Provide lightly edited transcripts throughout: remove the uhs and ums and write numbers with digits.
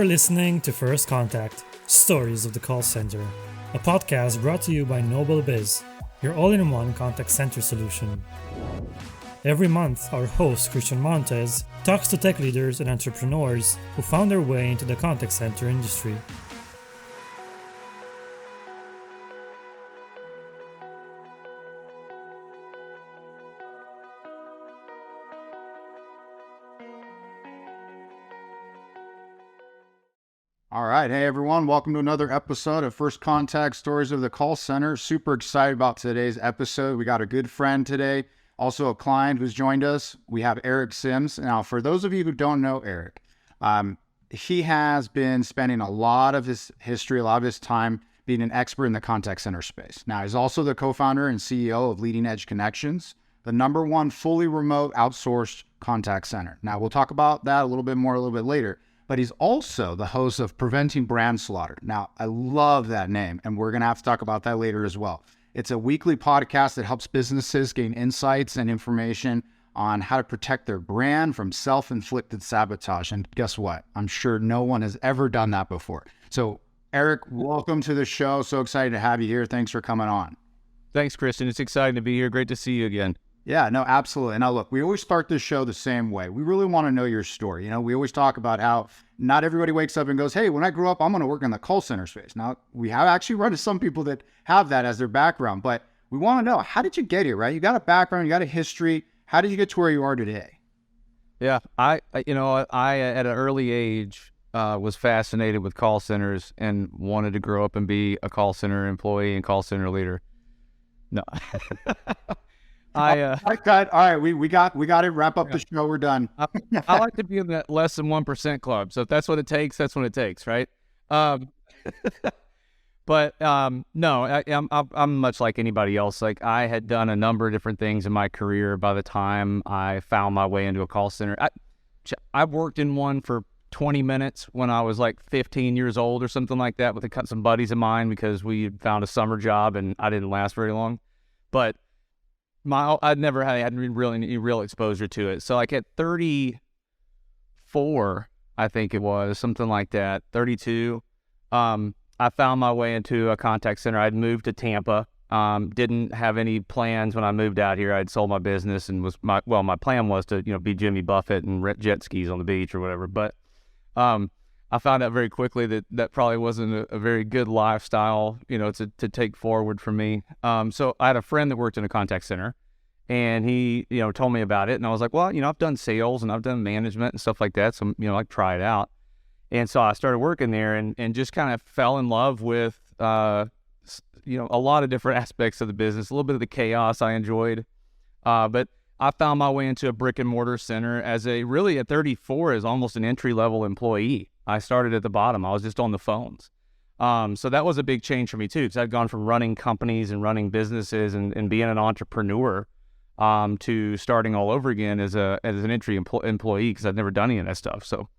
You're listening to First Contact, Stories of the Call Center, a podcast brought to you by Noble Biz, your all-in-one contact center solution. Every month, our host, Christian Montez, talks to tech leaders and entrepreneurs who found their way into the contact center industry. All right. Hey, everyone. Welcome to another episode of First Contact Stories of the Call Center. Super excited about today's episode. We got a good friend today, also a client who's joined us. We have Eric Sims. Now, for those of you who don't know Eric, he has been spending a lot of his history, a lot of his time being an expert in the contact center space. Now, he's also the co-founder and CEO of Leading Edge Connections, the #1 fully remote outsourced contact center. Now, we'll talk about that a little bit later. But he's also the host of Preventing Brand Slaughter. Now, I love that name, and we're going to have to talk about that later as well. It's a weekly podcast that helps businesses gain insights and information on how to protect their brand from self-inflicted sabotage. And guess what? I'm sure no one has ever done that before. So, Eric, welcome to the show. So excited to have you here. Thanks for coming on. Thanks, Christian. It's exciting to be here. Great to see you again. Yeah, no, absolutely. Now, look, we always start this show the same way. We really want to know your story. You know, we always talk about how not everybody wakes up and goes, hey, when I grew up, I'm going to work in the call center space. Now, we have actually run into some people that have that as their background, but we want to know, how did you get here, right? You got a background, you got a history. How did you get to where you are today? Yeah, I at an early age was fascinated with call centers and wanted to grow up and be a call center employee and call center leader. No. All right, we got it. Wrap up the show. We're done. I like to be in that less than 1% club. So if that's what it takes, that's what it takes, right? No, I'm much like anybody else. Like, I had done a number of different things in my career by the time I found my way into a call center. I worked in one for 20 minutes when I was like 15 years old or something like that with some buddies of mine because we found a summer job and I didn't last very long. But I'd never had really any real exposure to it. So like at 34, I think it was, something like that, 32, I found my way into a contact center. I'd moved to Tampa, didn't have any plans when I moved out here. I'd sold my business and my plan was to, be Jimmy Buffett and rent jet skis on the beach or whatever. But I found out very quickly that probably wasn't a very good lifestyle, to take forward for me. So I had a friend that worked in a contact center, and he, told me about it, and I was like, well, I've done sales and I've done management and stuff like that, so I'd try it out. And so I started working there, and just kind of fell in love with, a lot of different aspects of the business. A little bit of the chaos I enjoyed, but I found my way into a brick and mortar center at 34 as almost an entry-level employee. I started at the bottom. I was just on the phones. So that was a big change for me too, because I'd gone from running companies and running businesses and being an entrepreneur to starting all over again as an entry employee, because I'd never done any of that stuff. So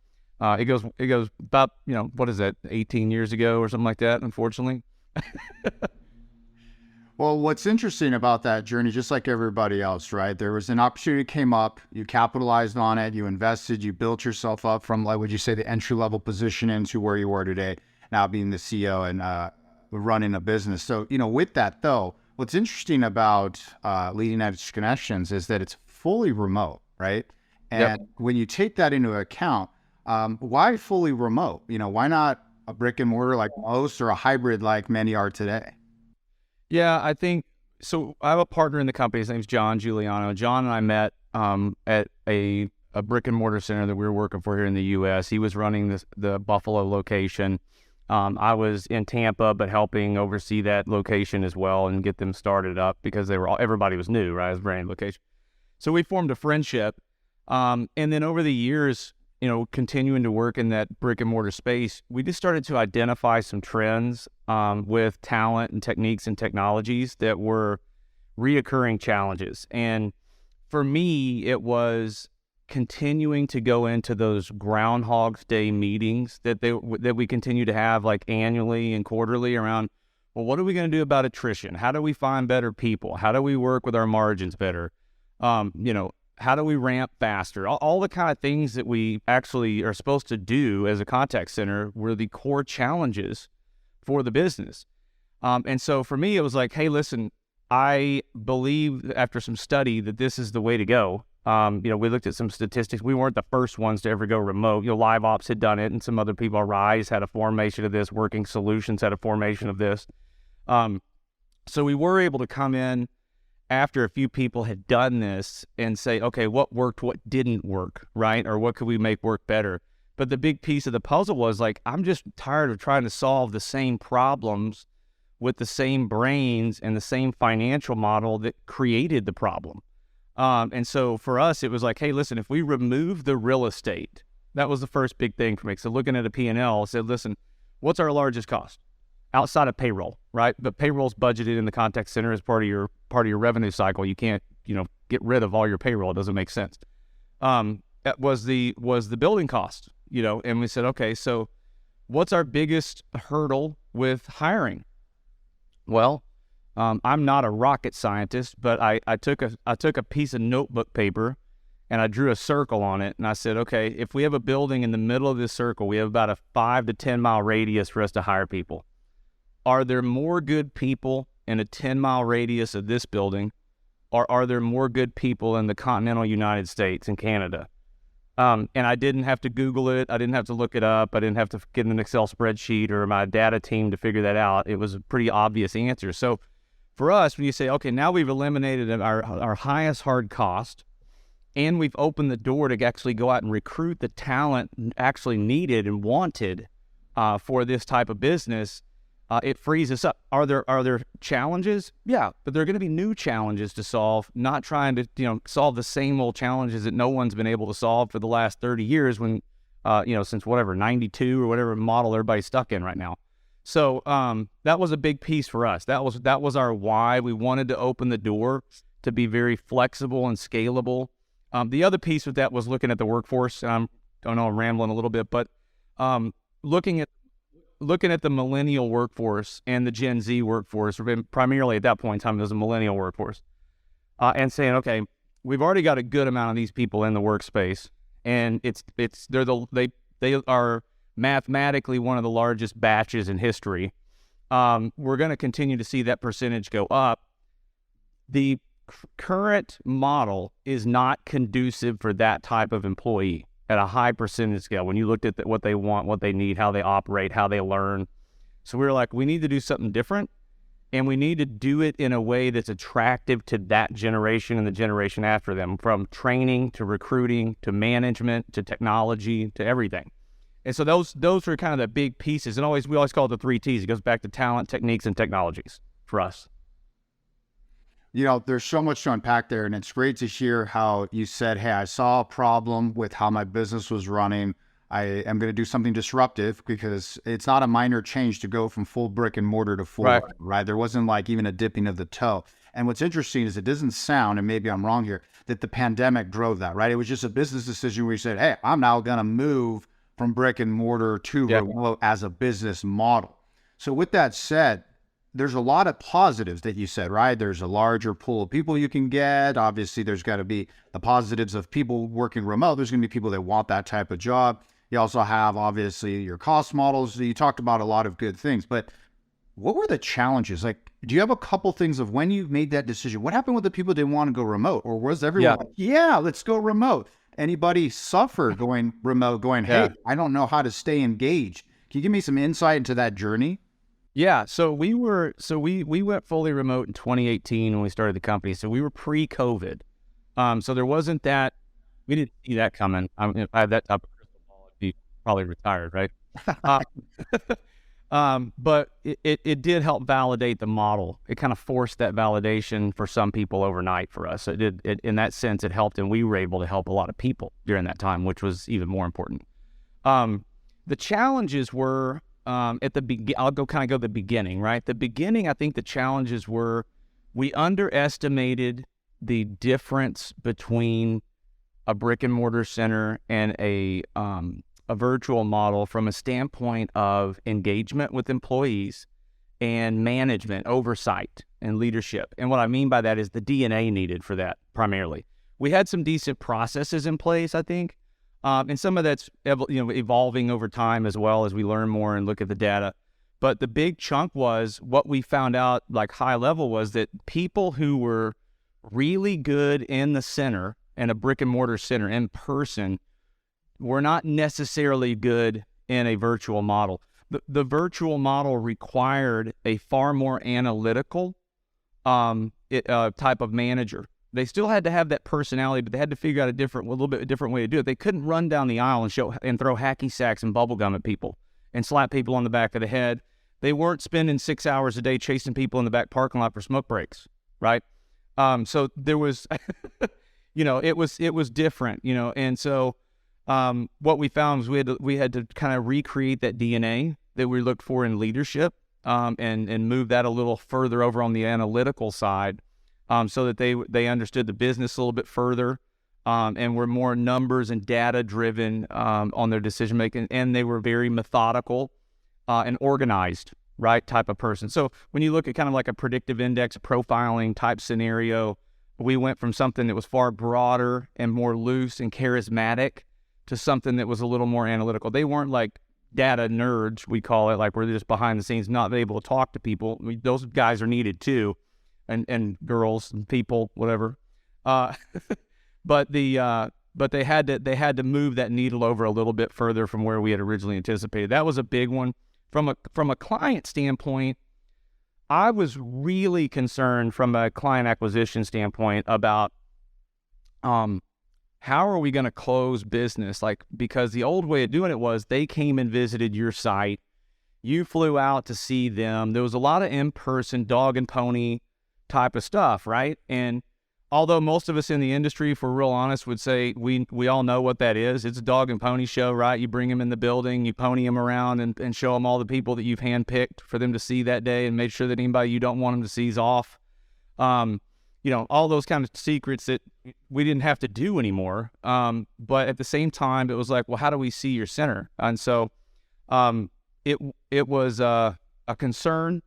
it goes about, what is that, 18 years ago or something like that, unfortunately. Well, what's interesting about that journey, just like everybody else, right? There was an opportunity came up, you capitalized on it, you invested, you built yourself up from, like, would you say, the entry-level position into where you are today, now being the CEO and running a business. So, with that, though, what's interesting about Leading Edge Connections is that it's fully remote, right? And when you take that into account, why fully remote? Why not a brick and mortar like most, or a hybrid like many are today? Yeah, I think so. I have a partner in the company. His name's John Giuliano. John and I met at a brick and mortar center that we were working for here in the U.S. He was running the Buffalo location. I was in Tampa, but helping oversee that location as well and get them started up because everybody was new, right? It was a brand new location. So we formed a friendship. And then over the years, continuing to work in that brick and mortar space, we just started to identify some trends with talent and techniques and technologies that were reoccurring challenges. And for me, it was continuing to go into those Groundhog's Day meetings that we continue to have, like, annually and quarterly, around, well, what are we going to do about attrition? How do we find better people? How do we work with our margins better? How do we ramp faster? All the kind of things that we actually are supposed to do as a contact center were the core challenges for the business. And so for me, it was like, hey, listen, I believe after some study that this is the way to go. We looked at some statistics. We weren't the first ones to ever go remote. Live Ops had done it, and some other people, Rise had a formation of this, Working Solutions had a formation of this. So we were able to come in after a few people had done this and say, okay, what worked, what didn't work, right? Or what could we make work better? But the big piece of the puzzle was like, I'm just tired of trying to solve the same problems with the same brains and the same financial model that created the problem. And so for us, it was like, hey, listen, if we remove the real estate, that was the first big thing for me. So looking at a P&L, I said, listen, what's our largest cost? Outside of payroll, right? But payroll's budgeted in the contact center as part of your revenue cycle. You can't, get rid of all your payroll. It doesn't make sense. That was the building cost, and we said, okay, so what's our biggest hurdle with hiring? Well, I'm not a rocket scientist, but I took a piece of notebook paper and I drew a circle on it, and I said, okay, if we have a building in the middle of this circle, we have about a 5 to 10 mile radius for us to hire people. Are there more good people in a 10-mile radius of this building, or are there more good people in the continental United States and Canada? And I didn't have to Google it. I didn't have to look it up. I didn't have to get an Excel spreadsheet or my data team to figure that out. It was a pretty obvious answer. So for us, when you say, okay, now we've eliminated our highest hard cost, and we've opened the door to actually go out and recruit the talent actually needed and wanted for this type of business, it frees us up. Are there challenges? Yeah, but there are going to be new challenges to solve, not trying to, solve the same old challenges that no one's been able to solve for the last 30 years when, since 92 or whatever model everybody's stuck in right now. So that was a big piece for us. That was our why. We wanted to open the door to be very flexible and scalable. The other piece with that was looking at the workforce. I don't know, I'm rambling a little bit, but looking at the millennial workforce and the Gen Z workforce, primarily at that point in time, it was a millennial workforce, and saying, okay, we've already got a good amount of these people in the workspace, and they are mathematically one of the largest batches in history. We're going to continue to see that percentage go up. The current model is not conducive for that type of employee at a high percentage scale. When you looked at what they want, what they need, how they operate, how they learn. So we were like, we need to do something different, and we need to do it in a way that's attractive to that generation and the generation after them, from training to recruiting to management to technology to everything. And so those are kind of the big pieces. And we always call it the 3 T's. It goes back to talent, techniques, and technologies for us. There's so much to unpack there, and it's great to hear how you said, hey, I saw a problem with how my business was running. I am going to do something disruptive, because it's not a minor change to go from full brick and mortar to full, right? There wasn't like even a dipping of the toe. And what's interesting is it doesn't sound, and maybe I'm wrong here, that the pandemic drove that, right? It was just a business decision where you said, hey, I'm now going to move from brick and mortar to remote as a business model. So with that said, there's a lot of positives that you said, right? There's a larger pool of people you can get. Obviously, there's got to be the positives of people working remote. There's going to be people that want that type of job. You also have, obviously, your cost models. You talked about a lot of good things, but what were the challenges? Like, do you have a couple things of when you made that decision? What happened with the people that didn't want to go remote? Or was everyone like, yeah, let's go remote? Anybody suffer going remote, going, hey, I don't know how to stay engaged? Can you give me some insight into that journey? Yeah, so we went fully remote in 2018 when we started the company. So we were pre-COVID. So there wasn't that, we didn't see that coming. I mean, if I had that type of crystal ball, I'd be probably retired, right? But it did help validate the model. It kind of forced that validation for some people overnight for us. It did, in that sense, it helped, and we were able to help a lot of people during that time, which was even more important. The challenges were, I'll go the beginning, right? The beginning, I think the challenges were, we underestimated the difference between a brick and mortar center and a virtual model from a standpoint of engagement with employees and management, oversight, and leadership. And what I mean by that is the DNA needed for that primarily. we had some decent processes in place, I think. And some of that's evolving over time as well as we learn more and look at the data. But the big chunk was what we found out, like high level, was that people who were really good in the center, in a brick and mortar center in person, were not necessarily good in a virtual model. The virtual model required a far more analytical type of manager. They still had to have that personality, but they had to figure out a little bit different way to do it. They couldn't run down the aisle and throw hacky sacks and bubble gum at people and slap people on the back of the head. They weren't spending 6 hours a day chasing people in the back parking lot for smoke breaks, right? So there was, it was different, and so what we found was we had to kind of recreate that DNA that we looked for in leadership, and move that a little further over on the analytical side. So that they understood the business a little bit further, and were more numbers and data driven on their decision making, and they were very methodical and organized, right, type of person. So when you look at kind of like a predictive index profiling type scenario, we went from something that was far broader and more loose and charismatic to something that was a little more analytical. They weren't like data nerds, we call it, like we're just behind the scenes, not able to talk to people. I mean, those guys are needed too. And girls and people, whatever, but they had to move that needle over a little bit further from where we had originally anticipated. That was a big one. From a client standpoint, I was really concerned from a client acquisition standpoint about how are we going to close business? Like, because the old way of doing it was they came and visited your site, you flew out to see them. There was a lot of in-person dog and pony type of stuff, right? And although most of us in the industry, if we're real honest, would say we all know what that is. It's a dog and pony show, right? You bring them in the building, you pony them around and show them all the people that you've handpicked for them to see that day and make sure that anybody you don't want them to see is off. All those kind of secrets that we didn't have to do anymore. But at the same time, it was like, well, how do we see your center? And so it was a concern.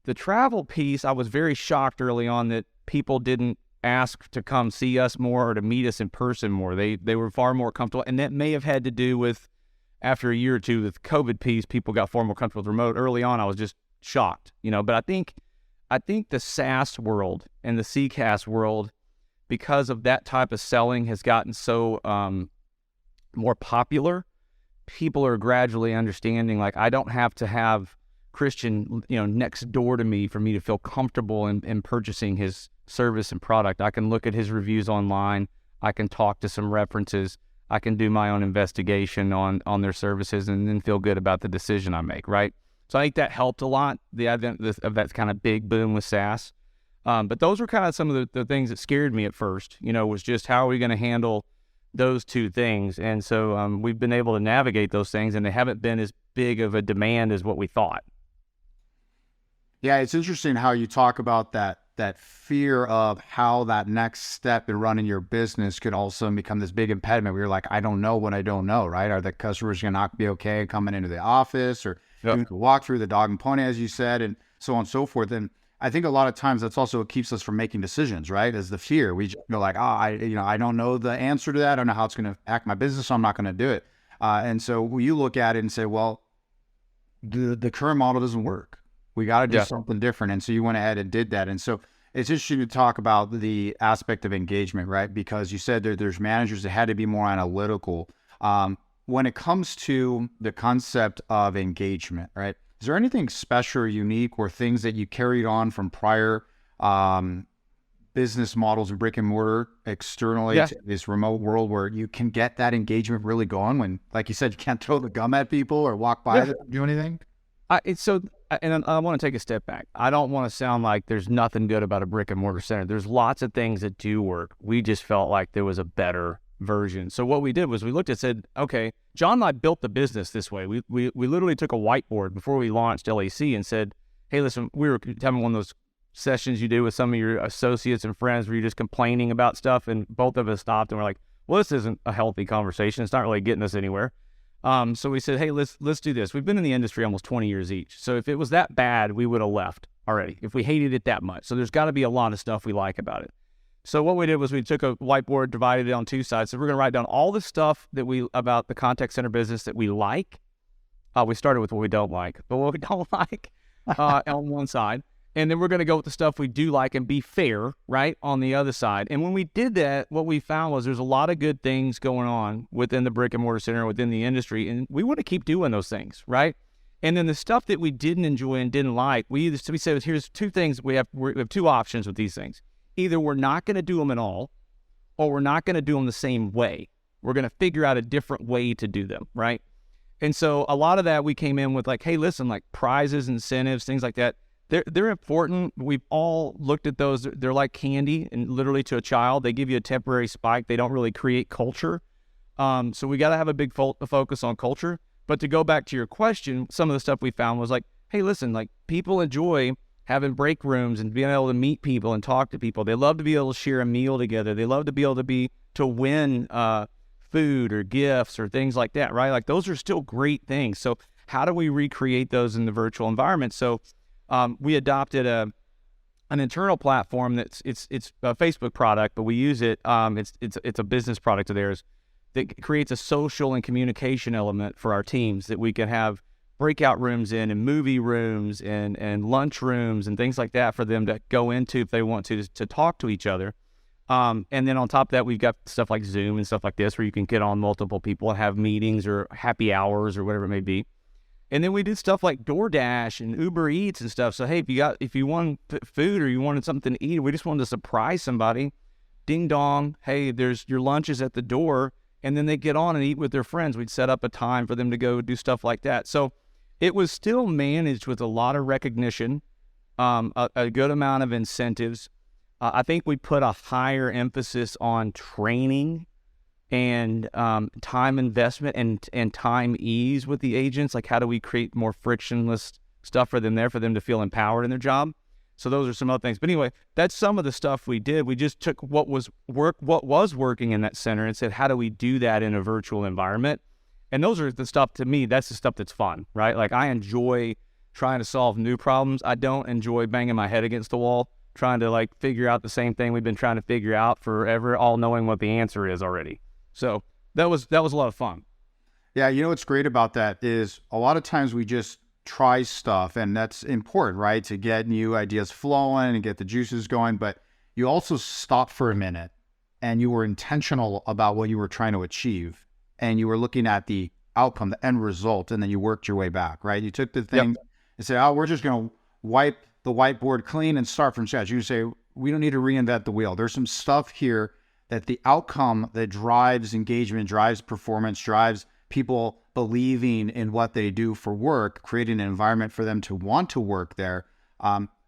The travel piece, I was very shocked early on that people didn't ask to come see us more or to meet us in person more. They were far more comfortable, and that may have had to do with, after a year or two, with the COVID piece, people got far more comfortable with remote. Early on, I was just shocked, but I think the SaaS world and the CCaaS world, because of that type of selling, has gotten so more popular. People are gradually understanding, like, I don't have to have Christian, next door to me for me to feel comfortable in purchasing his service and product. I can look at his reviews online. I can talk to some references. I can do my own investigation on their services and then feel good about the decision I make, right? So I think that helped a lot, the advent of that kind of big boom with SaaS. But those were kind of some of the things that scared me at first, was just how are we going to handle those two things? And so we've been able to navigate those things, and they haven't been as big of a demand as what we thought. Yeah, it's interesting how you talk about that fear of how that next step in running your business could also become this big impediment where you're like, I don't know what I don't know, right? Are the customers going to not be okay coming into the office or doing the walk through the dog and pony, as you said, and so on and so forth. And I think a lot of times that's also what keeps us from making decisions, right? Is the fear. We just go like, I don't know the answer to that. I don't know how it's going to affect my business, so I'm not going to do it. And so you look at it and say, well, the current model doesn't work. We got to do something different. And so you went ahead and did that. And so it's interesting to talk about the aspect of engagement, right? Because you said there's managers that had to be more analytical. When it comes to the concept of engagement, right? Is there anything special or unique or things that you carried on from prior business models in brick and mortar externally to this remote world where you can get that engagement really going when, like you said, you can't throw the gum at people or walk by them, do anything? And I want to take a step back. I don't want to sound like there's nothing good about a brick and mortar center. There's lots of things that do work. We just felt like there was a better version. So what we did was we looked and said, okay, John and I built the business this way. We literally took a whiteboard before we launched LAC and said, hey, listen, we were having one of those sessions you do with some of your associates and friends where you're just complaining about stuff, and both of us stopped and we're like, well, this isn't a healthy conversation. It's not really getting us anywhere. So we said, hey, let's do this. We've been in the industry almost 20 years each. So if it was that bad, we would have left already if we hated it that much. So there's got to be a lot of stuff we like about it. So what we did was we took a whiteboard, divided it on two sides. So we're going to write down all the stuff about the contact center business that we like. We started with what we don't like, but what we don't like on one side. And then we're going to go with the stuff we do like and be fair, right, on the other side. And when we did that, what we found was there's a lot of good things going on within the brick and mortar center, within the industry, and we want to keep doing those things, right? And then the stuff that we didn't enjoy and didn't like, we said, here's two things. We have two options with these things. Either we're not going to do them at all, or we're not going to do them the same way. We're going to figure out a different way to do them, right? And so a lot of that we came in with like, hey, listen, like prizes, incentives, things like that. They're important. We've all looked at those. They're like candy, and literally to a child, they give you a temporary spike. They don't really create culture. So we got to have a big focus on culture. But to go back to your question, some of the stuff we found was like, hey, listen, like people enjoy having break rooms and being able to meet people and talk to people. They love to be able to share a meal together. They love to be able to win food or gifts or things like that, right? Like those are still great things. So how do we recreate those in the virtual environment? So we adopted an internal platform it's a Facebook product, but we use it. It's a business product of theirs that creates a social and communication element for our teams that we can have breakout rooms in, and movie rooms and lunch rooms and things like that for them to go into if they want to talk to each other. And then on top of that, we've got stuff like Zoom and stuff like this where you can get on multiple people and have meetings or happy hours or whatever it may be. And then we did stuff like DoorDash and Uber Eats and stuff. So, hey, if you want food or you wanted something to eat, we just wanted to surprise somebody. Ding dong, hey, there's your lunch is at the door. And then they get on and eat with their friends. We'd set up a time for them to go do stuff like that. So it was still managed with a lot of recognition, a good amount of incentives. I think we put a higher emphasis on training and time investment and time ease with the agents. Like, how do we create more frictionless stuff for them to feel empowered in their job? So those are some other things. But anyway, that's some of the stuff we did. We just took what was working in that center and said, how do we do that in a virtual environment? And those are the stuff, to me, that's the stuff that's fun, right? Like, I enjoy trying to solve new problems. I don't enjoy banging my head against the wall, trying to like figure out the same thing we've been trying to figure out forever, all knowing what the answer is already. So that was a lot of fun. Yeah, you know what's great about that is a lot of times we just try stuff, and that's important, right? To get new ideas flowing and get the juices going. But you also stop for a minute and you were intentional about what you were trying to achieve. And you were looking at the outcome, the end result, and then you worked your way back, right? You took the thing and said, oh, we're just going to wipe the whiteboard clean and start from scratch. You say, we don't need to reinvent the wheel. There's some stuff here that the outcome that drives engagement, drives performance, drives people believing in what they do for work, creating an environment for them to want to work there.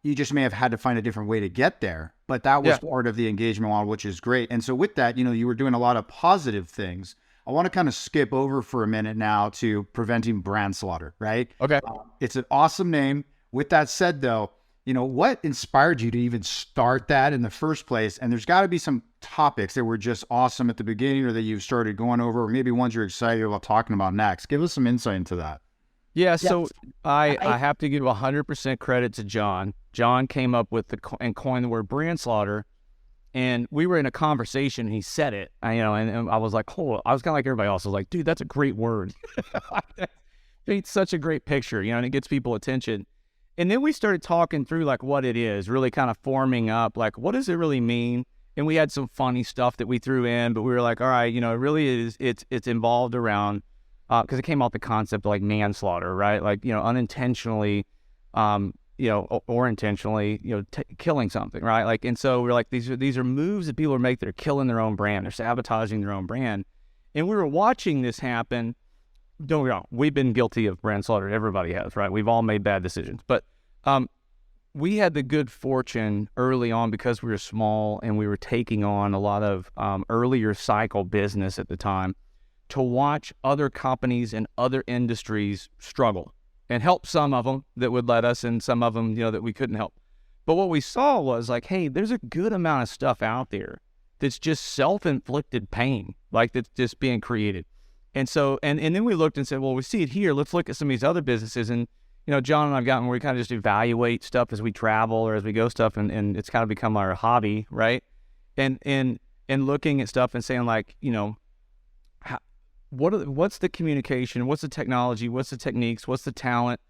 You just may have had to find a different way to get there, but that was part of the engagement model, which is great. And so with that, you were doing a lot of positive things. I want to kind of skip over for a minute now to preventing brand slaughter, right? Okay. It's an awesome name. With that said, though, what inspired you to even start that in the first place? And there's got to be some topics that were just awesome at the beginning or that you've started going over, or maybe ones you're excited about talking about next. Give us some insight into that. Yeah, so I have to give 100% credit to John. John came up with and coined the word brand slaughter. And we were in a conversation and he said it, and I was like, oh, I was kind of like everybody else. I was like, dude, that's a great word. It's such a great picture, and it gets people attention. And then we started talking through like what it is, really kind of forming up, like, what does it really mean? And we had some funny stuff that we threw in, but we were like, all right, it really is, it's involved around, because it came out the concept of like manslaughter, right? Like, unintentionally, or intentionally, killing something, right? Like, and so we're like, these are moves that people are making. They're killing their own brand. They're sabotaging their own brand. And we were watching this happen. Don't get me wrong, we've been guilty of brand slaughter. Everybody has, right? We've all made bad decisions. But we had the good fortune early on, because we were small and we were taking on a lot of earlier cycle business at the time, to watch other companies and other industries struggle and help some of them that would let us, and some of them, that we couldn't help. But what we saw was like, hey, there's a good amount of stuff out there that's just self-inflicted pain, like that's just being created. And so, and then we looked and said, well, we see it here. Let's look at some of these other businesses. And, John and I've gotten where we kind of just evaluate stuff as we travel or as we go stuff, and it's kind of become our hobby, right? and looking at stuff and saying like, what's the communication, what's the technology, what's the techniques, what's the talent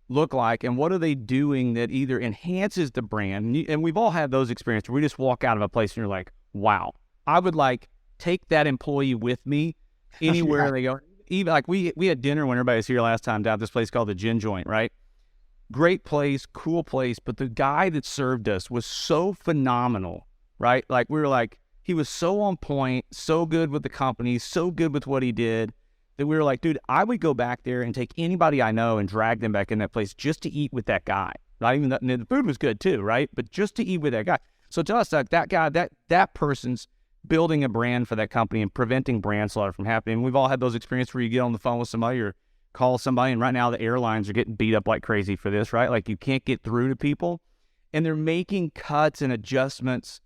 look like, and what are they doing that either enhances the brand? And we've all had those experiences where we just walk out of a place and you're like, wow, I would like take that employee with me anywhere they go. Even like we had dinner when everybody was here last time down at this place called the Gin Joint, right? Great place, cool place, but the guy that served us was so phenomenal, right? Like we were like, he was so on point, so good with the company, so good with what he did, that we were like, dude, I would go back there and take anybody I know and drag them back in that place just to eat with that guy. Not even that, and the food was good too, right? But just to eat with that guy. So to us, like that guy, that person's building a brand for that company and preventing brand slaughter from happening. We've all had those experiences where you get on the phone with somebody or call somebody, and right now the airlines are getting beat up like crazy for this, right? Like you can't get through to people, and they're making cuts and adjustments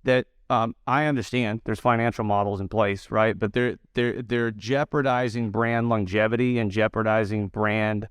that I understand there's financial models in place, right? But they're jeopardizing brand longevity and jeopardizing brand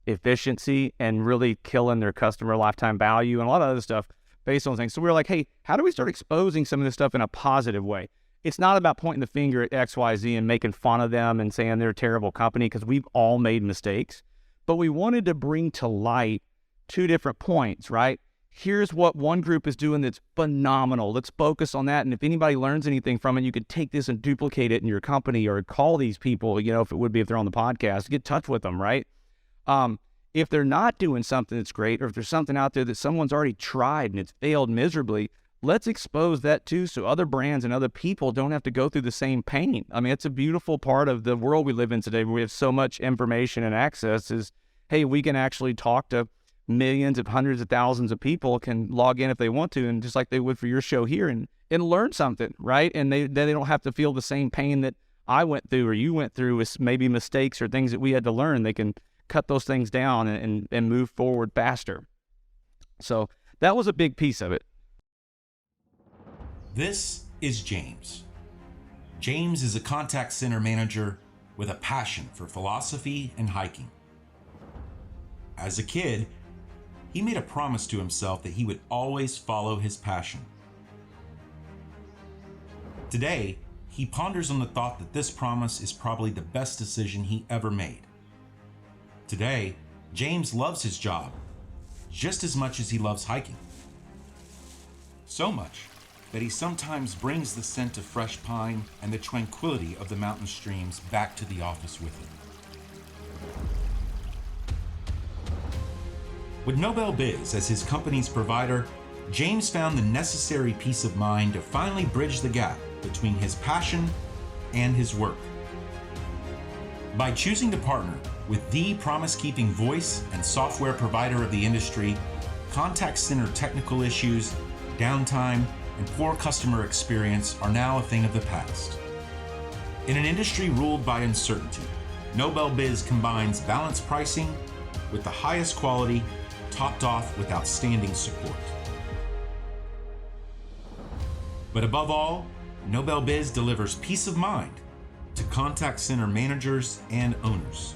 efficiency and really killing their customer lifetime value and a lot of other stuff based on things. So we were like, hey, how do we start exposing some of this stuff in a positive way? It's not about pointing the finger at XYZ and making fun of them and saying they're a terrible company, because we've all made mistakes. But we wanted to bring to light two different points, right? Here's what one group is doing that's phenomenal. Let's focus on that. And if anybody learns anything from it, you could take this and duplicate it in your company or call these people, if they're on the podcast, get in touch with them, right? If they're not doing something that's great, or if there's something out there that someone's already tried and it's failed miserably, let's expose that too, so other brands and other people don't have to go through the same pain. I mean, it's a beautiful part of the world we live in today, where we have so much information and access, is, hey, we can actually talk to millions of hundreds of thousands of people, can log in if they want to, and just like they would for your show here, and learn something, right? And they don't have to feel the same pain that I went through or you went through with maybe mistakes or things that we had to learn. They can cut those things down and move forward faster. So that was a big piece of it. This is James. James is a contact center manager with a passion for philosophy and hiking. As a kid, he made a promise to himself that he would always follow his passion. Today, he ponders on the thought that this promise is probably the best decision he ever made. Today, James loves his job just as much as he loves hiking. So much that he sometimes brings the scent of fresh pine and the tranquility of the mountain streams back to the office with him. With Nobel Biz as his company's provider, James found the necessary peace of mind to finally bridge the gap between his passion and his work. By choosing to partner with the promise-keeping voice and software provider of the industry, contact center technical issues, downtime, and poor customer experience are now a thing of the past. In an industry ruled by uncertainty, Nobel Biz combines balanced pricing with the highest quality, topped off with outstanding support. But above all, Nobel Biz delivers peace of mind to contact center managers and owners.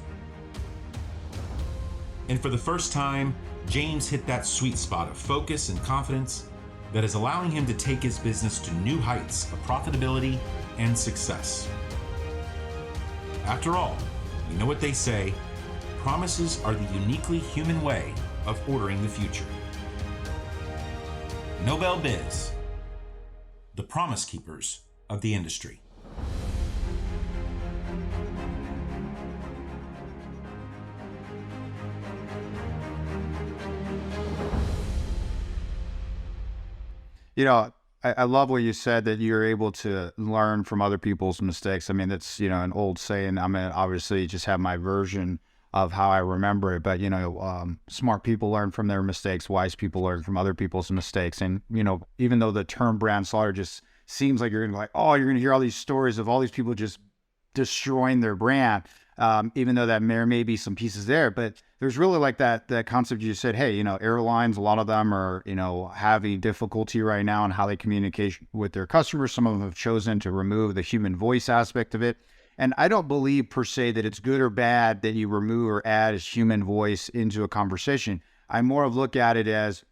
And for the first time, James hit that sweet spot of focus and confidence that is allowing him to take his business to new heights of profitability and success. After all, you know what they say, promises are the uniquely human way of ordering the future. Nobel Biz, the promise keepers of the industry. I love what you said, that you're able to learn from other people's mistakes. I mean, that's, an old saying. I mean, obviously just have my version of how I remember it, but, smart people learn from their mistakes. Wise people learn from other people's mistakes. And, even though the term brand slaughter just seems like you're going to hear all these stories of all these people just destroying their brand, even though there may be some pieces there, but there's really like that concept you said, hey, airlines, a lot of them are, having difficulty right now in how they communicate with their customers. Some of them have chosen to remove the human voice aspect of it. And I don't believe per se that it's good or bad that you remove or add a human voice into a conversation. I more of look at it as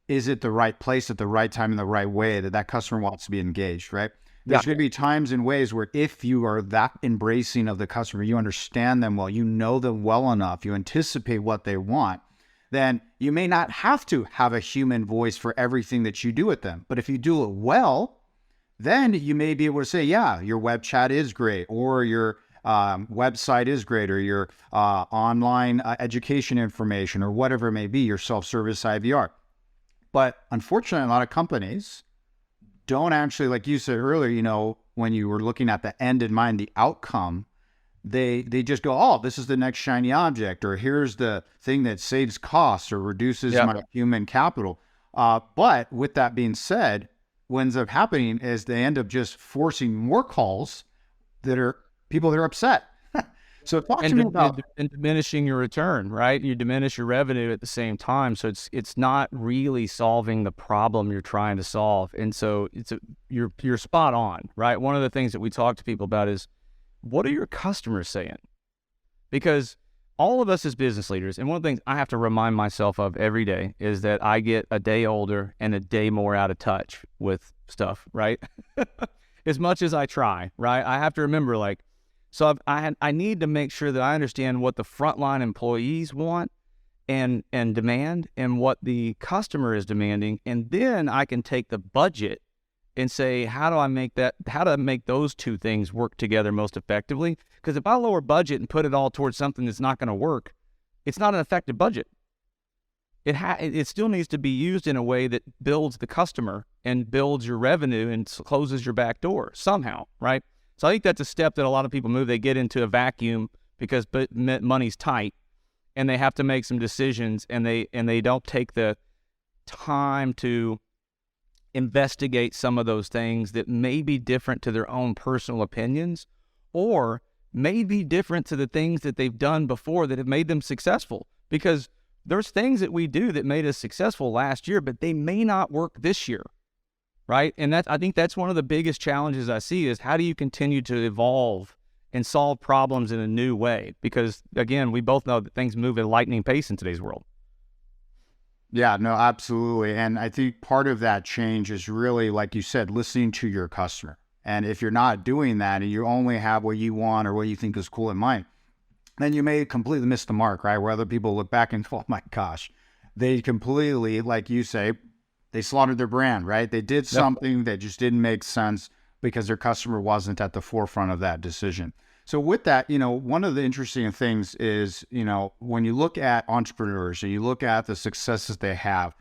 is it the right place at the right time in the right way that customer wants to be engaged, right? There's going to be times and ways where if you are that embracing of the customer, you understand them well, you know them well enough, you anticipate what they want, then you may not have to have a human voice for everything that you do with them. But if you do it well, then you may be able to say, yeah, your web chat is great, or your website is great, or your online education information, or whatever it may be, your self-service IVR. But unfortunately, a lot of companies don't actually, like you said earlier, when you were looking at the end in mind, the outcome, they just go, oh, this is the next shiny object, or here's the thing that saves costs or reduces my human capital. But with that being said, what ends up happening is they end up just forcing more calls that are people that are upset. So talk to me about and diminishing your return, right? You diminish your revenue at the same time, so it's not really solving the problem you're trying to solve. And so you're spot on, right? One of the things that we talk to people about is, what are your customers saying? Because all of us as business leaders, and one of the things I have to remind myself of every day is that I get a day older and a day more out of touch with stuff, right? As much as I try, right? I have to remember, so I need to make sure that I understand what the frontline employees want and demand, and what the customer is demanding, and then I can take the budget and say, how do I make those two things work together most effectively? Because if I lower budget and put it all towards something that's not going to work, it's not an effective budget. It still needs to be used in a way that builds the customer and builds your revenue and closes your back door somehow, right? So I think that's a step that a lot of people move. They get into a vacuum because money's tight, and they have to make some decisions, and they don't take the time to investigate some of those things that may be different to their own personal opinions, or may be different to the things that they've done before that have made them successful. Because there's things that we do that made us successful last year, but they may not work this year. Right? And I think that's one of the biggest challenges I see is, how do you continue to evolve and solve problems in a new way? Because again, we both know that things move at a lightning pace in today's world. Yeah, no, absolutely. And I think part of that change is really, like you said, listening to your customer. And if you're not doing that and you only have what you want or what you think is cool in mind, then you may completely miss the mark, right? Where other people look back and go, oh my gosh, they completely, like you say, they slaughtered their brand, right? They did something that just didn't make sense because their customer wasn't at the forefront of that decision. So with that, one of the interesting things is, when you look at entrepreneurs and you look at the successes they have,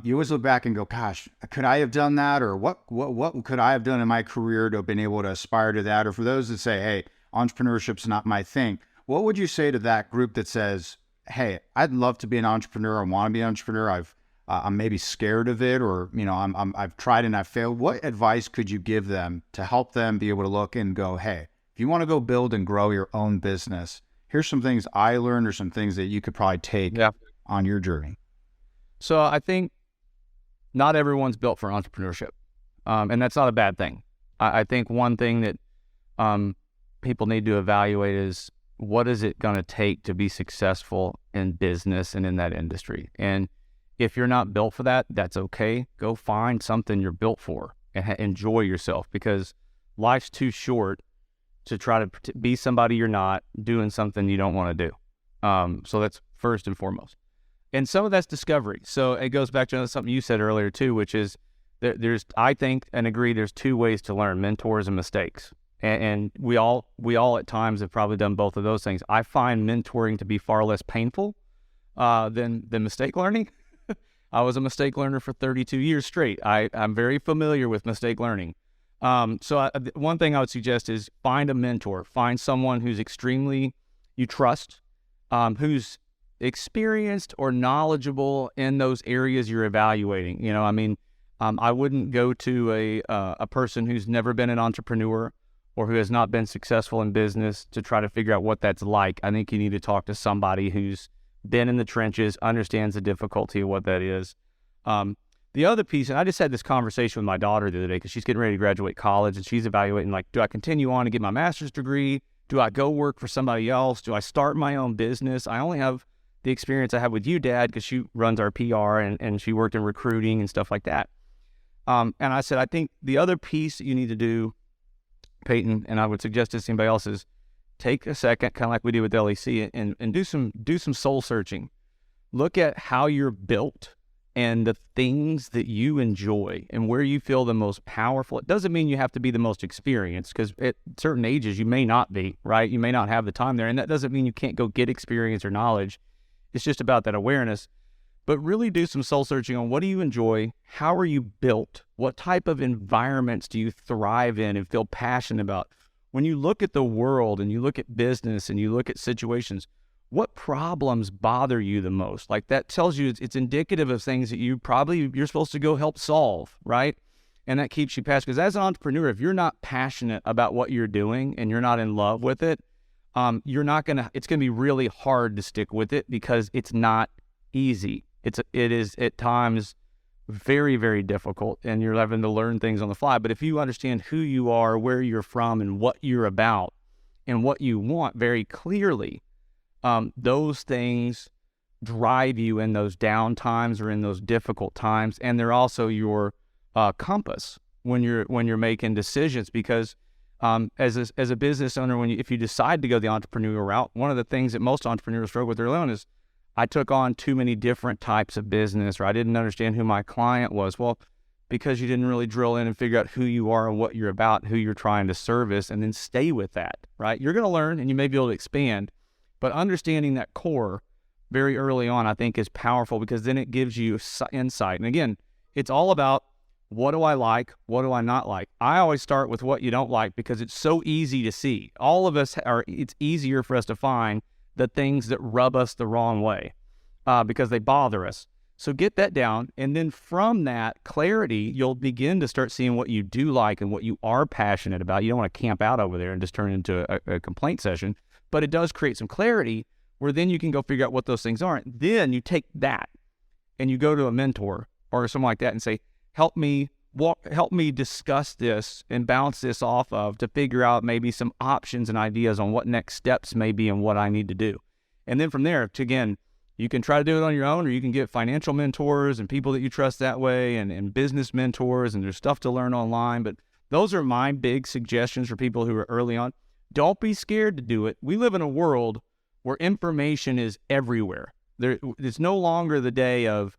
you always look back and go, gosh, could I have done that? Or what could I have done in my career to have been able to aspire to that? Or for those that say, hey, entrepreneurship's not my thing, what would you say to that group that says, hey, I'd love to be an entrepreneur. I want to be an entrepreneur. I'm maybe scared of it, or, I've tried and I've failed. What advice could you give them to help them be able to look and go, hey, if you want to go build and grow your own business, here's some things I learned, or some things that you could probably take on your journey? So I think not everyone's built for entrepreneurship. And that's not a bad thing. I think one thing that people need to evaluate is, what is it going to take to be successful in business and in that industry? And if you're not built for that, that's okay. Go find something you're built for and enjoy yourself, because life's too short to try to be somebody you're not, doing something you don't want to do. So that's first and foremost. And some of that's discovery. So it goes back to something you said earlier too, which is there's, I think and agree, there's two ways to learn: mentors and mistakes. And we all at times have probably done both of those things. I find mentoring to be far less painful than mistake learning. I was a mistake learner for 32 years straight. I'm very familiar with mistake learning. So one thing I would suggest is find a mentor. Find someone who's extremely, you trust, who's experienced or knowledgeable in those areas you're evaluating. I wouldn't go to a person who's never been an entrepreneur or who has not been successful in business to try to figure out what that's like. I think you need to talk to somebody who's been in the trenches, understands the difficulty of what that is. The other piece, and I just had this conversation with my daughter the other day because she's getting ready to graduate college, and she's evaluating, do I continue on to get my master's degree? Do I go work for somebody else? Do I start my own business? I only have the experience I had with you, Dad, because she runs our PR and she worked in recruiting and stuff like that. And I said, I think the other piece that you need to do, Peyton, and I would suggest this to anybody else, is take a second, kind of like we did with LEC, and do some soul searching. Look at how you're built and the things that you enjoy and where you feel the most powerful. It doesn't mean you have to be the most experienced, because at certain ages you may not be, right? You may not have the time there, and that doesn't mean you can't go get experience or knowledge. It's just about that awareness. But really do some soul searching on what do you enjoy, how are you built, what type of environments do you thrive in and feel passionate about. When you look at the world and you look at business and you look at situations, what problems bother you the most? Like, that tells you it's indicative of things that you're supposed to go help solve, right? And that keeps you passionate. Because as an entrepreneur, if you're not passionate about what you're doing and you're not in love with it, it's going to be really hard to stick with it, because it's not easy. It is at times very, very difficult, and you're having to learn things on the fly. But if you understand who you are, where you're from, and what you're about, and what you want very clearly, those things drive you in those down times or in those difficult times, and they're also your compass when you're making decisions. Because as a business owner, if you decide to go the entrepreneurial route, one of the things that most entrepreneurs struggle with early on is, I took on too many different types of business, or I didn't understand who my client was. Well, because you didn't really drill in and figure out who you are and what you're about, who you're trying to service, and then stay with that, right? You're going to learn and you may be able to expand, but understanding that core very early on, I think, is powerful, because then it gives you insight. And again, it's all about, what do I like? What do I not like? I always start with what you don't like, because it's so easy to see. All of us it's easier for us to find the things that rub us the wrong way because they bother us. So get that down. And then from that clarity, you'll begin to start seeing what you do like and what you are passionate about. You don't want to camp out over there and just turn it into a complaint session, but it does create some clarity where then you can go figure out what those things are. And then you take that and you go to a mentor or something like that and say, help me discuss this and bounce this off of, to figure out maybe some options and ideas on what next steps may be and what I need to do. And then from there, again, you can try to do it on your own, or you can get financial mentors and people that you trust that way, and business mentors, and there's stuff to learn online. But those are my big suggestions for people who are early on. Don't be scared to do it. We live in a world where information is everywhere. It's no longer the day of,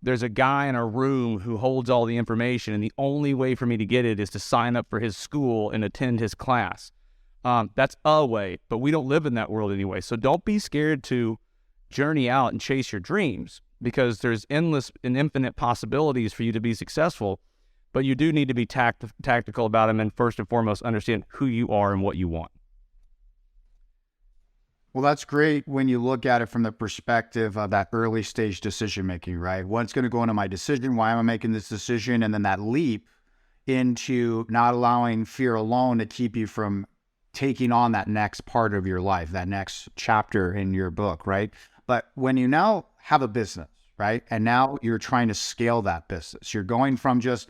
there's a guy in a room who holds all the information, and the only way for me to get it is to sign up for his school and attend his class. That's a way, but we don't live in that world anyway. So don't be scared to journey out and chase your dreams, because there's endless and infinite possibilities for you to be successful, but you do need to be tactical about them, and first and foremost, understand who you are and what you want. Well, that's great when you look at it from the perspective of that early stage decision making, right? What's going to go into my decision? Why am I making this decision? And then that leap into not allowing fear alone to keep you from taking on that next part of your life, that next chapter in your book, right? But when you now have a business, right? And now you're trying to scale that business. You're going from just,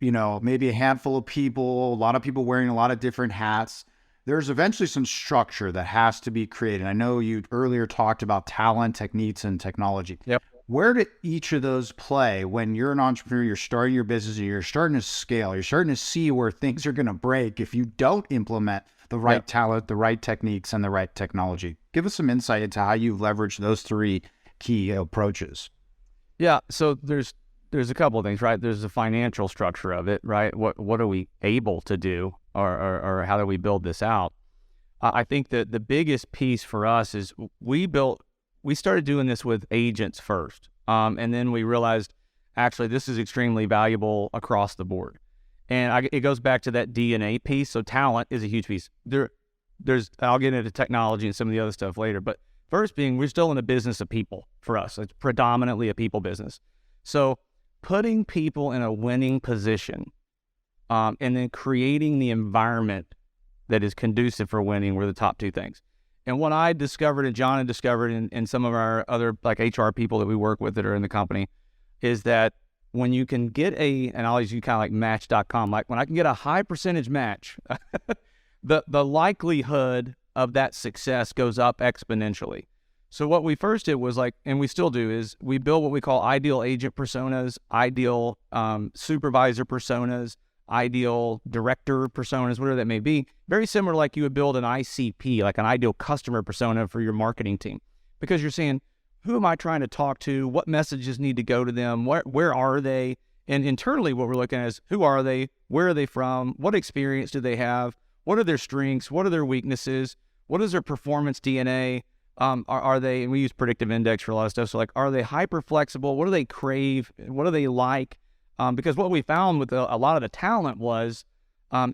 maybe a handful of people, a lot of people wearing a lot of different hats. There's eventually some structure that has to be created. I know you earlier talked about talent, techniques, and technology. Yep. Where do each of those play when you're an entrepreneur, you're starting your business, and you're starting to scale, you're starting to see where things are going to break if you don't implement the right talent, the right techniques, and the right technology? Give us some insight into how you've leveraged those three key approaches. Yeah, so there's a couple of things, right? There's the financial structure of it, right? What are we able to do, or how do we build this out? I think that the biggest piece for us is we started doing this with agents first, and then we realized actually this is extremely valuable across the board. And it goes back to that DNA piece. So talent is a huge piece. I'll get into technology and some of the other stuff later, but first being, we're still in a business of people for us. It's predominantly a people business. So putting people in a winning position, and then creating the environment that is conducive for winning were the top two things. And what I discovered, and John had discovered, and some of our other like HR people that we work with that are in the company, is that when you can get and I'll use kind of like match.com, like when I can get a high percentage match, the likelihood of that success goes up exponentially. So what we first did was and we still do, is we build what we call ideal agent personas, ideal supervisor personas, ideal director personas, whatever that may be. Very similar, like you would build an ICP, like an ideal customer persona for your marketing team. Because you're saying, who am I trying to talk to? What messages need to go to them? Where are they? And internally, what we're looking at is, who are they? Where are they from? What experience do they have? What are their strengths? What are their weaknesses? What is their performance DNA? Are they, and we use predictive index for a lot of stuff, so like, are they hyper flexible? What do they crave? What do they like? Because what we found with a lot of the talent was,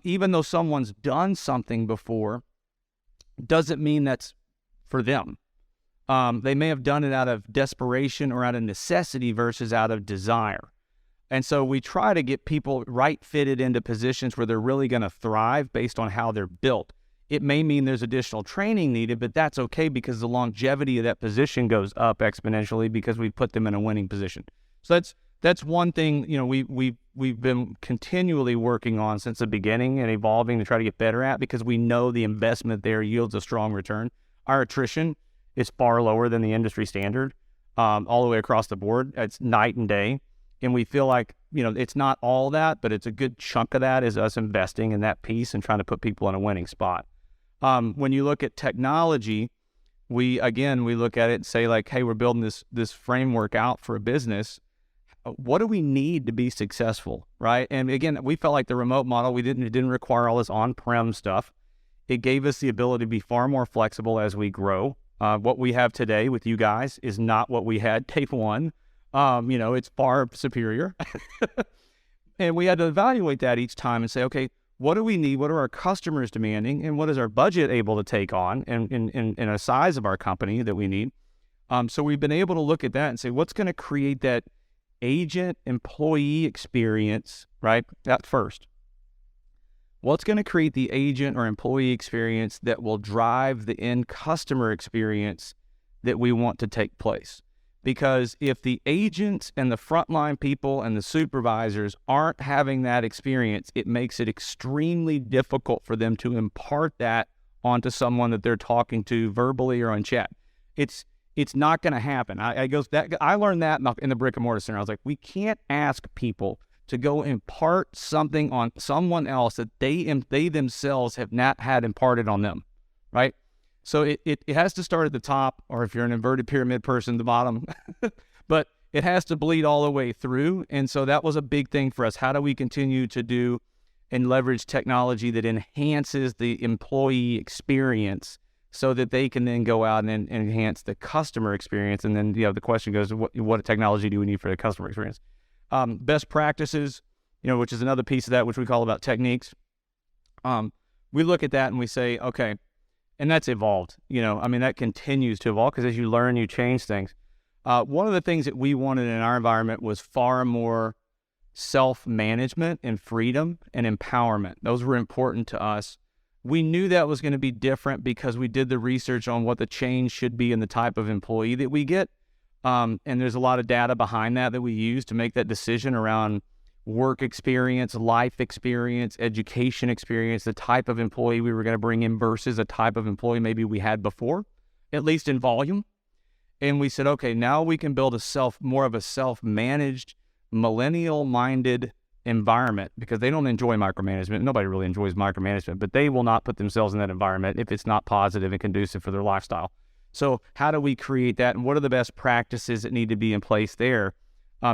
even though someone's done something before, doesn't mean that's for them. They may have done it out of desperation or out of necessity versus out of desire. And so we try to get people right fitted into positions where they're really going to thrive based on how they're built. It may mean there's additional training needed, but that's okay, because the longevity of that position goes up exponentially because we put them in a winning position. So that's one thing, we've been continually working on since the beginning and evolving to try to get better at, because we know the investment there yields a strong return. Our attrition is far lower than the industry standard, all the way across the board. It's night and day. And we feel like, it's not all that, but it's a good chunk of that is us investing in that piece and trying to put people in a winning spot. When you look at technology, we look at it and say, like, hey, we're building this framework out for a business. What do we need to be successful, right? And again, we felt like the remote model, it didn't require all this on-prem stuff. It gave us the ability to be far more flexible as we grow. What we have today with you guys is not what we had day one. It's far superior. And we had to evaluate that each time and say, okay, what do we need? What are our customers demanding? And what is our budget able to take on and a size of our company that we need? So we've been able to look at that and say, what's going to create that agent employee experience, right? That first. What's going to create the agent or employee experience that will drive the end customer experience that we want to take place? Because if the agents and the frontline people and the supervisors aren't having that experience, it makes it extremely difficult for them to impart that onto someone that they're talking to verbally or on chat. It's not going to happen. I learned that in the brick and mortar center. I was like, we can't ask people to go impart something on someone else that they themselves have not had imparted on them, right? So it has to start at the top, or if you're an inverted pyramid person, the bottom, but it has to bleed all the way through. And so that was a big thing for us. How do we continue to do and leverage technology that enhances the employee experience so that they can then go out and enhance the customer experience? And then, the question goes, what technology do we need for the customer experience? Best practices, which is another piece of that, which we call about techniques. We look at that and we say, okay, and that's evolved, that continues to evolve, because as you learn, you change things. One of the things that we wanted in our environment was far more self-management and freedom and empowerment. Those were important to us. We knew that was going to be different because we did the research on what the change should be in the type of employee that we get. And there's a lot of data behind that we use to make that decision around work experience, life experience, education experience, the type of employee we were going to bring in versus a type of employee maybe we had before, at least in volume. And we said, okay, now we can build more of a self-managed, millennial-minded environment, because they don't enjoy micromanagement. Nobody really enjoys micromanagement, but they will not put themselves in that environment if it's not positive and conducive for their lifestyle. So how do we create that, and what are the best practices that need to be in place there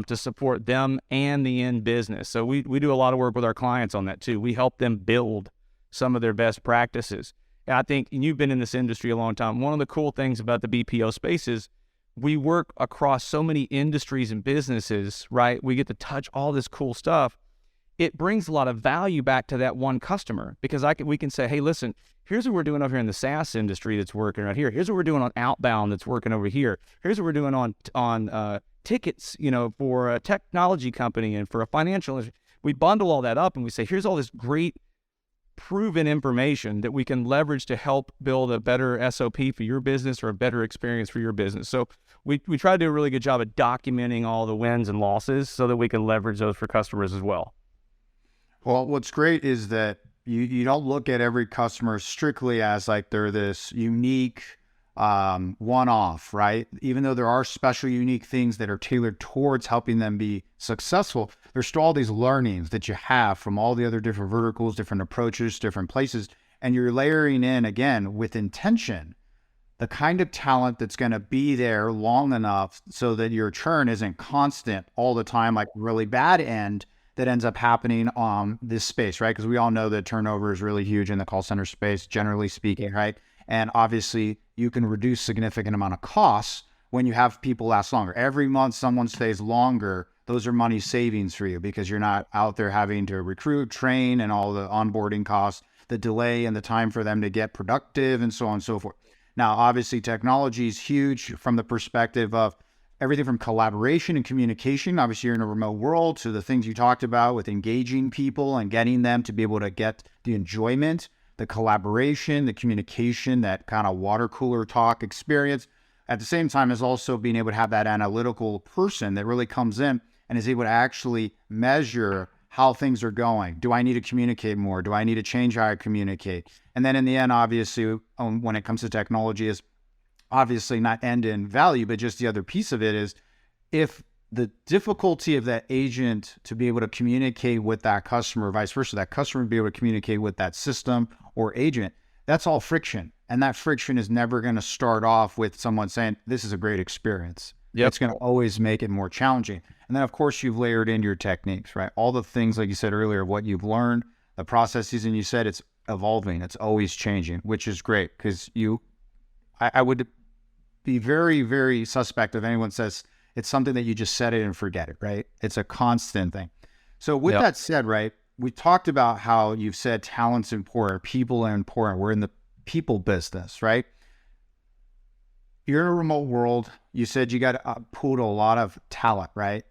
to support them and the end business? So we do a lot of work with our clients on that too. We help them build some of their best practices. And I think, and you've been in this industry a long time, one of the cool things about the BPO space is we work across so many industries and businesses, right? We get to touch all this cool stuff. It brings a lot of value back to that one customer, because we can say, hey, listen, here's what we're doing over here in the SaaS industry that's working right here. Here's what we're doing on outbound that's working over here. Here's what we're doing on tickets, for a technology company and for a financial. We bundle all that up and we say, here's all this great proven information that we can leverage to help build a better SOP for your business or a better experience for your business. So we try to do a really good job of documenting all the wins and losses so that we can leverage those for customers as well. Well, what's great is that you don't look at every customer strictly as like they're this unique one-off, right? Even though there are special, unique things that are tailored towards helping them be successful, there's still all these learnings that you have from all the other different verticals, different approaches, different places, and you're layering in, again, with intention, the kind of talent that's going to be there long enough so that your churn isn't constant all the time, like really bad end that ends up happening on this space, right? Because we all know that turnover is really huge in the call center space, generally speaking, right? And obviously you can reduce significant amount of costs when you have people last longer. Every month someone stays longer, those are money savings for you because you're not out there having to recruit, train, and all the onboarding costs, the delay and the time for them to get productive and so on and so forth. Now, obviously technology is huge from the perspective of everything from collaboration and communication. Obviously you're in a remote world, to the things you talked about with engaging people and getting them to be able to get the enjoyment, the collaboration, the communication, that kind of water cooler talk experience. At the same time as also being able to have that analytical person that really comes in and is able to actually measure how things are going. Do I need to communicate more? Do I need to change how I communicate? And then in the end, obviously, when it comes to technology, is obviously not end in value, but just the other piece of it is if the difficulty of that agent to be able to communicate with that customer, vice versa, that customer to be able to communicate with that system or agent, that's all friction. And that friction is never going to start off with someone saying, this is a great experience. Yep. It's going to always make it more challenging. And then, of course, you've layered in your techniques, right? All the things, like you said earlier, what you've learned, the processes, and you said it's evolving. It's always changing, which is great because I would be very, very suspect if anyone says it's something that you just set it and forget it, right? It's a constant thing. So with that said, right, we talked about how you've said talent's important, people are important. We're in the people business, right? You're in a remote world. You said you got pulled a lot of talent, right?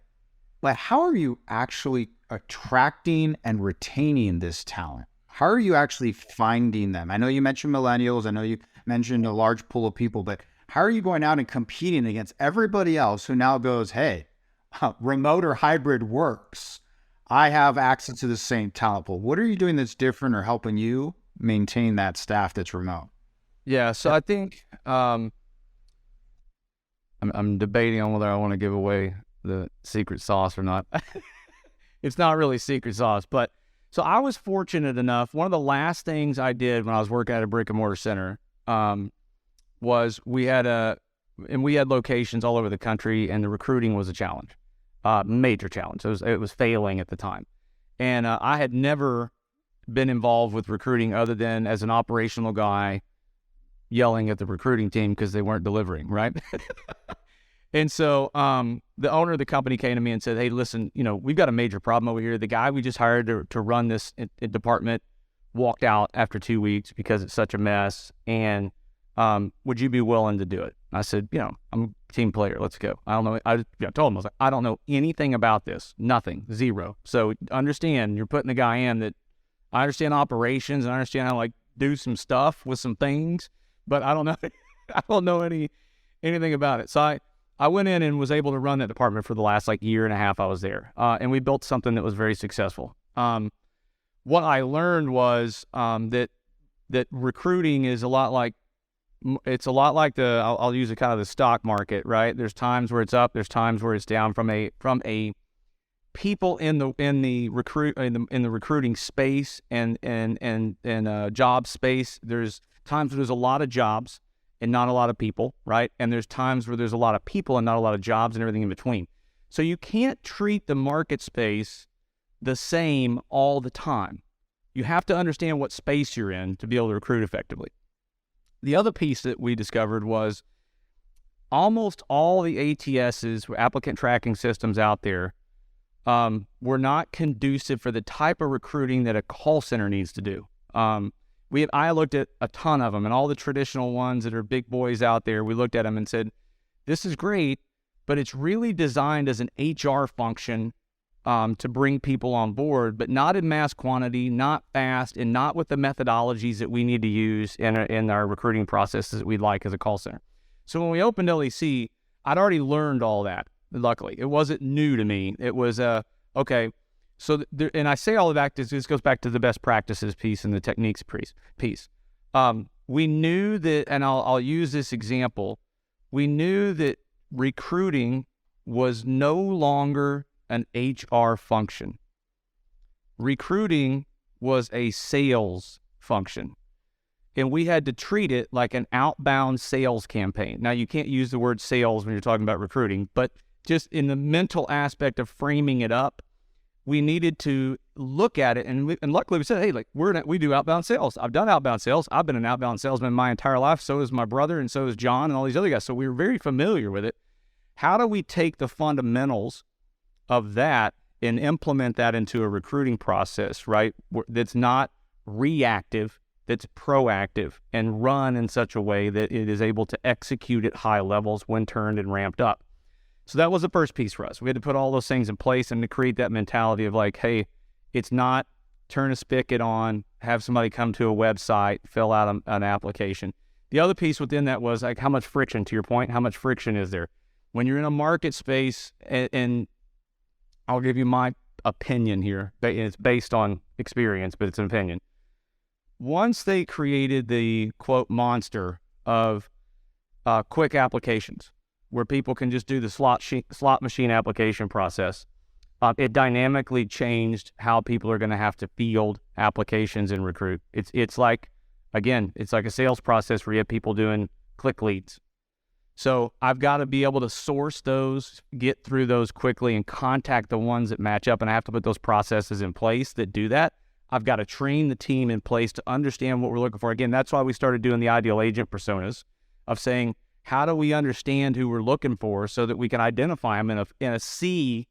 But how are you actually attracting and retaining this talent? How are you actually finding them? I know you mentioned millennials. I know you mentioned a large pool of people, but how are you going out and competing against everybody else who now goes, hey, remote or hybrid works. I have access to the same talent pool. What are you doing that's different or helping you maintain that staff that's remote? Yeah, so I think I'm debating on whether I want to give away the secret sauce or not. It's not really secret sauce, but so I was fortunate enough. One of the last things I did when I was working at a brick and mortar center was we had locations all over the country, and the recruiting was a challenge, major challenge. It was failing at the time, and I had never been involved with recruiting other than as an operational guy yelling at the recruiting team because they weren't delivering, right? And so the owner of the company came to me and said, hey, listen, we've got a major problem over here. The guy we just hired to run this department walked out after 2 weeks because it's such a mess. And would you be willing to do it? I said, I'm a team player. Let's go. I don't know. I told him, I was like, I don't know anything about this. Nothing. Zero. So understand, you're putting the guy in that I understand operations and I understand how to do some stuff with some things, but I don't know. I don't know anything about it. So I went in and was able to run that department for the last year and a half I was there. And we built something that was very successful. What I learned was that recruiting is a lot like I'll use it kind of the stock market, right? There's times where it's up, there's times where it's down from a people in the recruiting space and job space. There's times where there's a lot of jobs and not a lot of people, right? And there's times where there's a lot of people and not a lot of jobs and everything in between. So you can't treat the market space the same all the time. You have to understand what space you're in to be able to recruit effectively. The other piece that we discovered was almost all the ATSs, applicant tracking systems out there, were not conducive for the type of recruiting that a call center needs to do. I looked at a ton of them, and all the traditional ones that are big boys out there, we looked at them and said, this is great, but it's really designed as an HR function to bring people on board, but not in mass quantity, not fast, and not with the methodologies that we need to use in our recruiting processes that we'd like as a call center. So when we opened LEC, I'd already learned all that, luckily. It wasn't new to me. It was, okay, so, and I say all of that because this goes back to the best practices piece and the techniques piece. we knew that, and I'll use this example, we knew that recruiting was no longer an HR function. Recruiting was a sales function. And we had to treat it like an outbound sales campaign. Now, you can't use the word sales when you're talking about recruiting, but just in the mental aspect of framing it up, we needed to look at it. And luckily we said, hey, like we do outbound sales. I've done outbound sales. I've been an outbound salesman my entire life. So is my brother, and so is John and all these other guys. So we were very familiar with it. How do we take the fundamentals of that and implement that into a recruiting process, right? That's not reactive, that's proactive, and run in such a way that it is able to execute at high levels when turned and ramped up. So that was the first piece for us. We had to put all those things in place and to create that mentality of like, hey, it's not turn a spigot on, have somebody come to a website, fill out an application. The other piece within that was like how much friction, to your point, how much friction is there? When you're in a market space, and I'll give you my opinion here, it's based on experience, but it's an opinion. Once they created the, quote, monster of quick applications, where people can just do the slot machine application process, it dynamically changed how people are going to have to field applications and recruit. It's like, again, it's like a sales process where you have people doing click leads. So I've got to be able to source those, get through those quickly, and contact the ones that match up, and I have to put those processes in place that do that. I've got to train the team in place to understand what we're looking for. Again, that's why we started doing the ideal agent personas, of saying, how do we understand who we're looking for so that we can identify them in a sea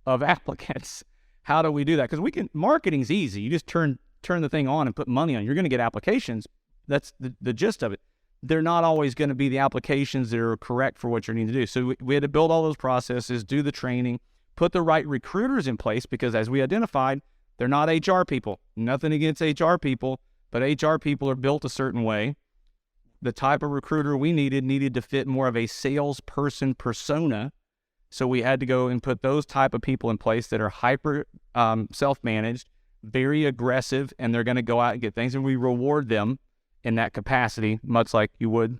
of applicants? How do we do that? Because marketing's easy. You just turn the thing on and put money on. You're going to get applications. That's the gist of it. They're not always going to be the applications that are correct for what you need to do. So we had to build all those processes, do the training, put the right recruiters in place, because as we identified, they're not HR people. Nothing against HR people, but HR people are built a certain way. The type of recruiter we needed to fit more of a salesperson persona. So we had to go and put those type of people in place that are hyper self-managed, very aggressive, and they're going to go out and get things, and we reward them in that capacity, much like you would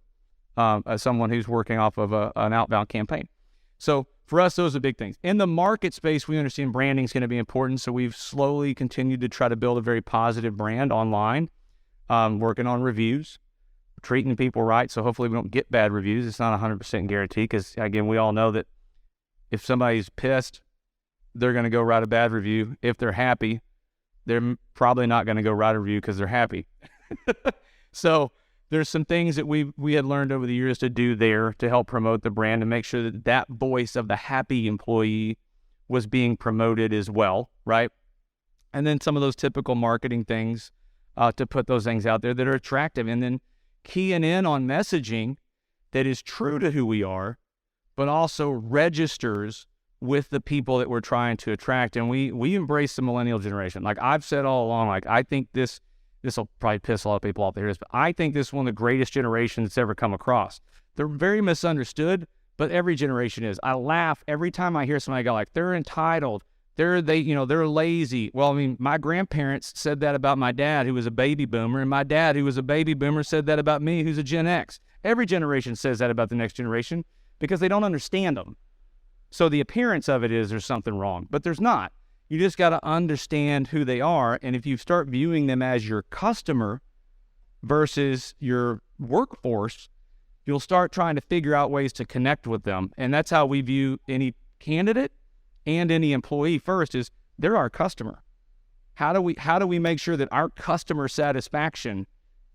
as someone who's working off of an outbound campaign. So for us, those are big things. In the market space, we understand branding is going to be important, so we've slowly continued to try to build a very positive brand online, working on reviews, treating people right, so hopefully we don't get bad reviews. It's not 100% guarantee, because, again, we all know that if somebody's pissed, they're going to go write a bad review. If they're happy, they're probably not going to go write a review because they're happy. So there's some things that we had learned over the years to do there to help promote the brand and make sure that that voice of the happy employee was being promoted as well, right? And then some of those typical marketing things to put those things out there that are attractive, and then keying in on messaging that is true to who we are, but also registers with the people that we're trying to attract. And we embrace the millennial generation. Like I've said all along, like I think this will probably piss a lot of people off there, but I think this is one of the greatest generations that's ever come across. They're very misunderstood, but every generation is. I laugh every time I hear somebody go like, they're entitled, they're lazy. Well, I mean, my grandparents said that about my dad, who was a baby boomer, and my dad, who was a baby boomer, said that about me, who's a Gen X. Every generation says that about the next generation because they don't understand them. So the appearance of it is there's something wrong, but there's not. You just got to understand who they are. And if you start viewing them as your customer versus your workforce, you'll start trying to figure out ways to connect with them. And that's how we view any candidate and any employee. First is they're our customer. How do we make sure that our customer satisfaction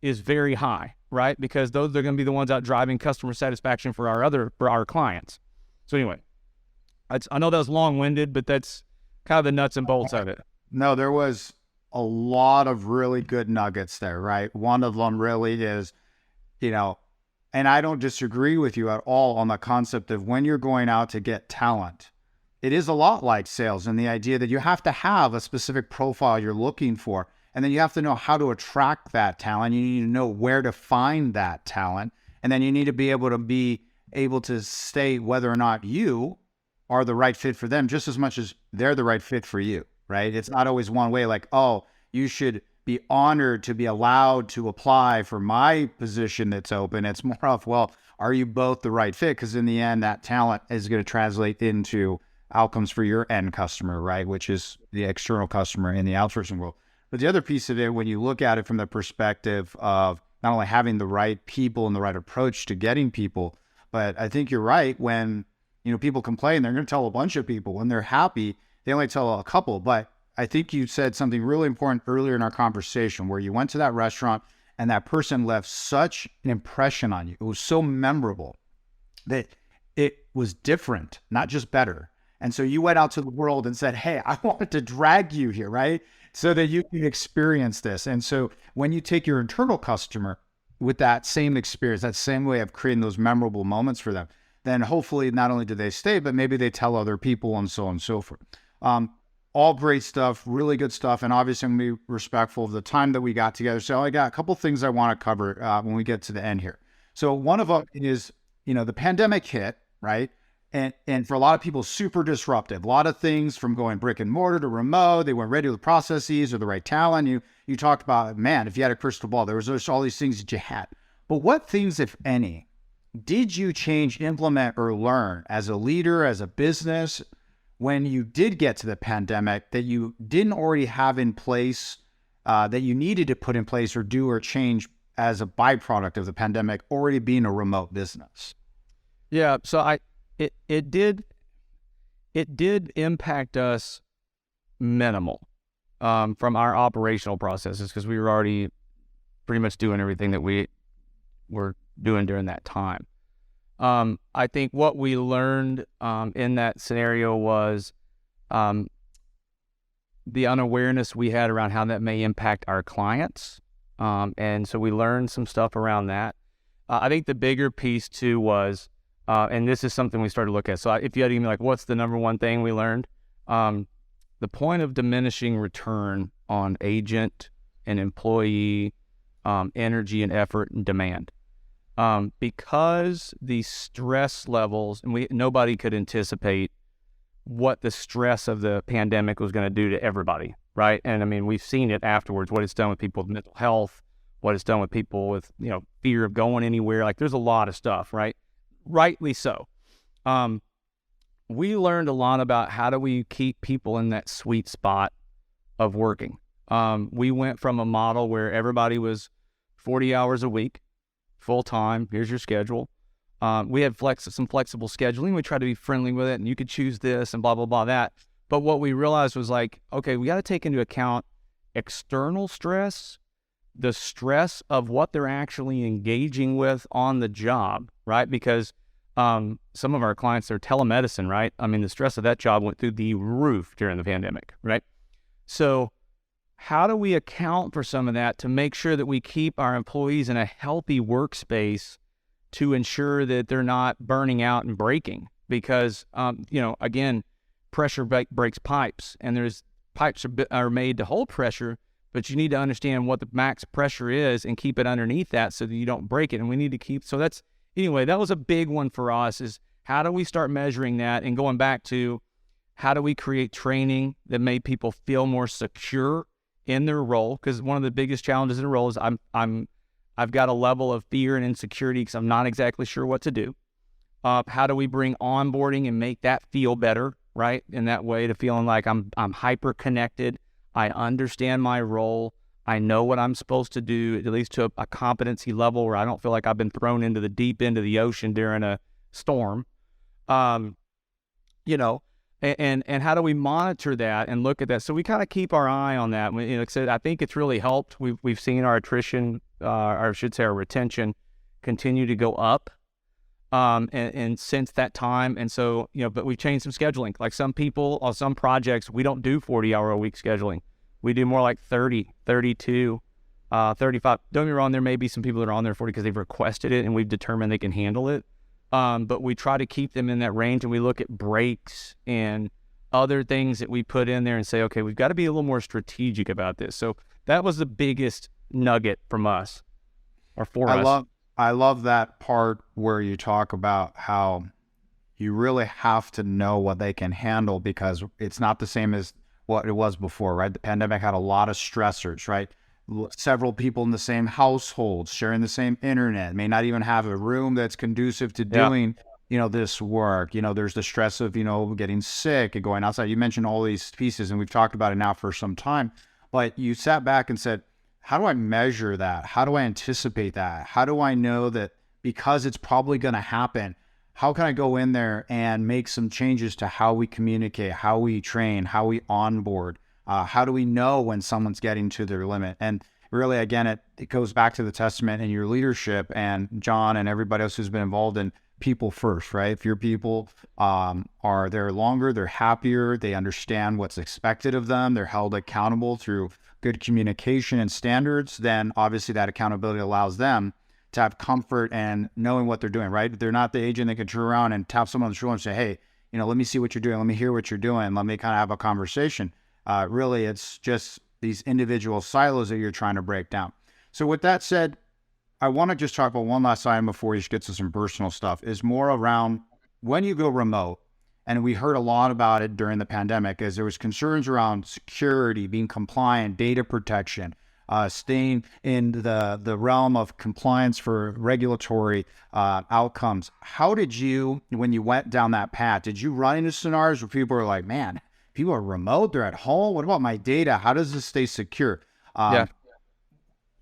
is very high, right? Because those are going to be the ones out driving customer satisfaction for our clients. So anyway, I know that was long-winded, but that's kind of the nuts and bolts of it. No, there was a lot of really good nuggets there, right? One of them really is, and I don't disagree with you at all on the concept of when you're going out to get talent, it is a lot like sales and the idea that you have to have a specific profile you're looking for. And then you have to know how to attract that talent. You need to know where to find that talent. And then you need to be able to state whether or not you are the right fit for them just as much as they're the right fit for you, right? It's not always one way, like, oh, you should be honored to be allowed to apply for my position that's open. It's more of, well, are you both the right fit? Because in the end, that talent is going to translate into outcomes for your end customer, right? Which is the external customer in the outsourcing world. But the other piece of it, when you look at it from the perspective of not only having the right people and the right approach to getting people, but I think you're right. When, people complain, they're going to tell a bunch of people. When they're happy, they only tell a couple. But I think you said something really important earlier in our conversation where you went to that restaurant and that person left such an impression on you. It was so memorable that it was different, not just better. And so you went out to the world and said, hey, I wanted to drag you here, right? So that you can experience this. And so when you take your internal customer with that same experience, that same way of creating those memorable moments for them, then hopefully not only do they stay, but maybe they tell other people and so on and so forth. All great stuff, really good stuff. And obviously I'm going to be respectful of the time that we got together. So I got a couple things I want to cover when we get to the end here. So one of them is, the pandemic hit, right? And for a lot of people, super disruptive. A lot of things from going brick and mortar to remote. They weren't ready with processes or the right talent. You talked about, man, if you had a crystal ball, there was just all these things that you had. But what things, if any, did you change, implement, or learn as a leader, as a business, when you did get to the pandemic that you didn't already have in place, that you needed to put in place or do or change as a byproduct of the pandemic already being a remote business? Yeah, so it did impact us minimal from our operational processes because we were already pretty much doing everything that we were doing during that time. I think what we learned in that scenario was the unawareness we had around how that may impact our clients. And so we learned some stuff around that. I think the bigger piece too was, and this is something we started to look at. So if you had to give me what's the number one thing we learned? The point of diminishing return on agent and employee energy and effort and demand. Because the stress levels, and nobody could anticipate what the stress of the pandemic was going to do to everybody, right? And I mean, we've seen it afterwards, what it's done with people with mental health, what it's done with people with, fear of going anywhere. There's a lot of stuff, right? Rightly so. We learned a lot about how do we keep people in that sweet spot of working. We went from a model where everybody was 40 hours a week, full time, here's your schedule. We had some flexible scheduling. We tried to be friendly with it, and you could choose this and blah, blah, blah, that. But what we realized was okay, we got to take into account external stress, the stress of what they're actually engaging with on the job, right? Because some of our clients are telemedicine, right? I mean, the stress of that job went through the roof during the pandemic, right? So how do we account for some of that to make sure that we keep our employees in a healthy workspace to ensure that they're not burning out and breaking? Because, again, pressure breaks pipes, and there's pipes are made to hold pressure, but you need to understand what the max pressure is and keep it underneath that so that you don't break it. And we need to that was a big one for us, is how do we start measuring that and going back to how do we create training that made people feel more secure in their role? Because one of the biggest challenges in the role is I've got a level of fear and insecurity because I'm not exactly sure what to do. How do we bring onboarding and make that feel better, right? In that way, to feeling like I'm hyper connected. I understand my role. I know what I'm supposed to do, at least to a competency level where I don't feel like I've been thrown into the deep end of the ocean during a storm. And how do we monitor that and look at that? So we kind of keep our eye on that. Like I said, I think it's really helped. We've seen our attrition, or I should say our retention, continue to go up. And since that time, and so, but we've changed some scheduling. Like some people on some projects, we don't do 40-hour-a-week scheduling. We do more like 30, 32, 35. Don't get me wrong, there may be some people that are on there 40 because they've requested it and we've determined they can handle it. But we try to keep them in that range, and we look at breaks and other things that we put in there and say, okay, we've got to be a little more strategic about this. So that was the biggest nugget from us, or for us. I love that part where you talk about how you really have to know what they can handle, because it's not the same as what it was before, right? The pandemic had a lot of stressors, right? several people in the same household, sharing the same internet, may not even have a room that's conducive to doing, this work. There's the stress of, getting sick and going outside. You mentioned all these pieces, and we've talked about it now for some time, but you sat back and said, how do I measure that? How do I anticipate that? How do I know that because it's probably going to happen, how can I go in there and make some changes to how we communicate, how we train, how we onboard? How do we know when someone's getting to their limit? And really, again, it goes back to the testament and your leadership and John and everybody else who's been involved in people first, right? If your people are there longer, they're happier, they understand what's expected of them, they're held accountable through good communication and standards, then obviously that accountability allows them to have comfort and knowing what they're doing, right? They're not the agent that can turn around and tap someone on the shoulder and say, hey, let me see what you're doing. Let me hear what you're doing. Let me kind of have a conversation. Really, it's just these individual silos that you're trying to break down. So with that said, I want to just talk about one last item before we get to some personal stuff, is more around when you go remote. And we heard a lot about it during the pandemic as there was concerns around security, being compliant, data protection, staying in the realm of compliance for regulatory outcomes. How did you, when you went down that path, did you run into scenarios where people are like, man, people are remote, they're at home, what about my data? How does this stay secure?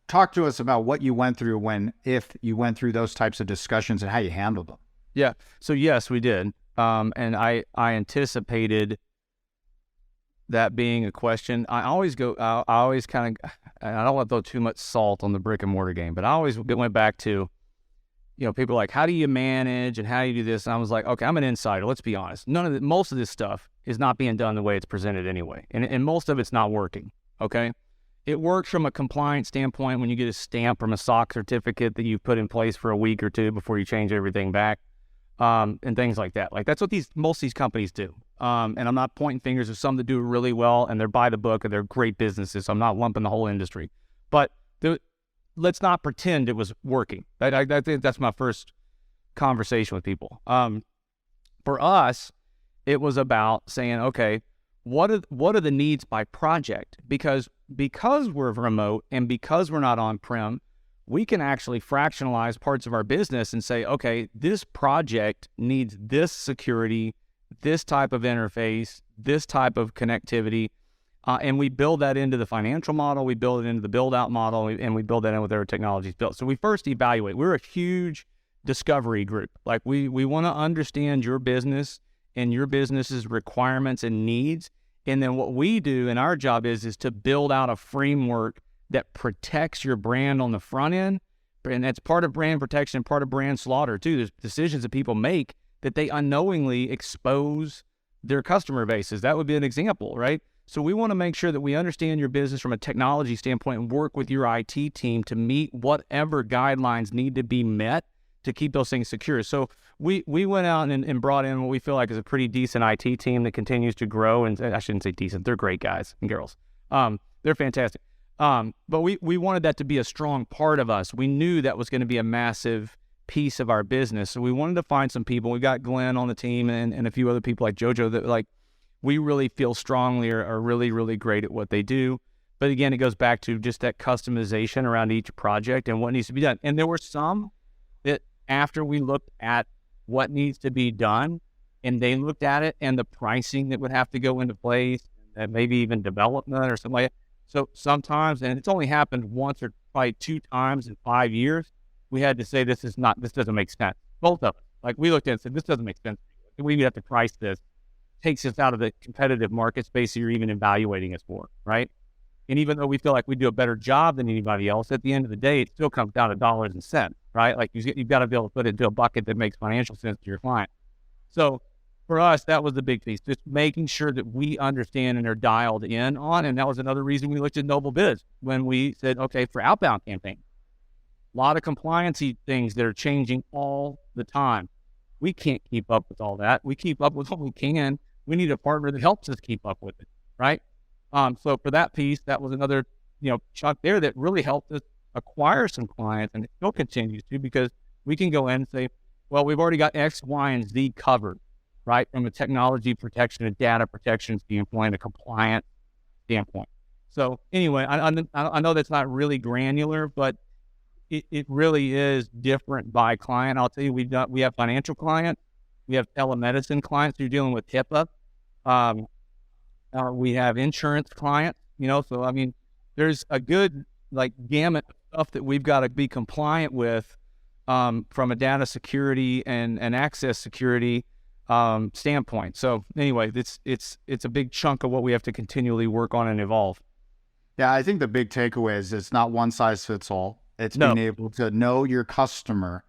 Talk to us about what you went through if you went through those types of discussions and how you handled them. Yeah. So yes, we did. And I anticipated that being a question. I always kind of, I don't want to throw too much salt on the brick and mortar game, but I always went back to, people are like, how do you manage and how do you do this? And I was like, okay, I'm an insider. Let's be honest. Most of this stuff is not being done the way it's presented anyway. And most of it's not working. Okay. It works from a compliance standpoint when you get a stamp from a SOC certificate that you've put in place for a week or two before you change everything back. And things like that. Like that's what most of these companies do. And I'm not pointing fingers. There's some that do it really well and they're by the book and they're great businesses. So I'm not lumping the whole industry, but let's not pretend it was working. I think that's my first conversation with people. For us, it was about saying, okay, what are the needs by project? Because we're remote and because we're not on-prem, we can actually fractionalize parts of our business and say, okay, this project needs this security, this type of interface, this type of connectivity, and we build that into the financial model, we build it into the build-out model, and we build that in with our technologies built. So we first evaluate. We're a huge discovery group. Like we want to understand your business and your business's requirements and needs, and then what we do in our job is to build out a framework that protects your brand on the front end. And that's part of brand protection and part of brand slaughter too. There's decisions that people make that they unknowingly expose their customer bases. That would be an example, right? So we want to make sure that we understand your business from a technology standpoint and work with your IT team to meet whatever guidelines need to be met to keep those things secure. So we went out and brought in what we feel like is a pretty decent IT team that continues to grow. And I shouldn't say decent, they're great guys and girls. They're fantastic. But we wanted that to be a strong part of us. We knew that was going to be a massive piece of our business. So we wanted to find some people. We got Glenn on the team and a few other people like JoJo that like we really feel strongly are really, really great at what they do. But again, it goes back to just that customization around each project and what needs to be done. And there were some that after we looked at what needs to be done and they looked at it and the pricing that would have to go into place and maybe even development or something like that. So sometimes, and it's only happened once or probably 2 times in 5 years, we had to say, this doesn't make sense. Both of us. Like we looked at it and said, this doesn't make sense. We have to price this. Takes us out of the competitive market space you're even evaluating us for, right? And even though we feel like we do a better job than anybody else, at the end of the day, it still comes down to dollars and cents, right? Like you've got to be able to put it into a bucket that makes financial sense to your client. So for us, that was the big piece, just making sure that we understand and are dialed in on. And that was another reason we looked at Noble Biz when we said, okay, for outbound campaign, a lot of compliancy things that are changing all the time. We can't keep up with all that. We keep up with what we can. We need a partner that helps us keep up with it, right? So for that piece, that was another, chunk there that really helped us acquire some clients, and it still continues to, because we can go in and say, well, we've already got X, Y, and Z covered, right? From a technology protection, a data protection standpoint, a compliance standpoint. So anyway, I know that's not really granular, but it really is different by client. I'll tell you, we have financial clients, we have telemedicine clients who are dealing with HIPAA. We have insurance clients, so I mean, there's a good gamut of stuff that we've got to be compliant with from a data security and access security standpoint. So anyway, it's a big chunk of what we have to continually work on and evolve. Yeah, I think the big takeaway is it's not one size fits all. It's being able to know your customer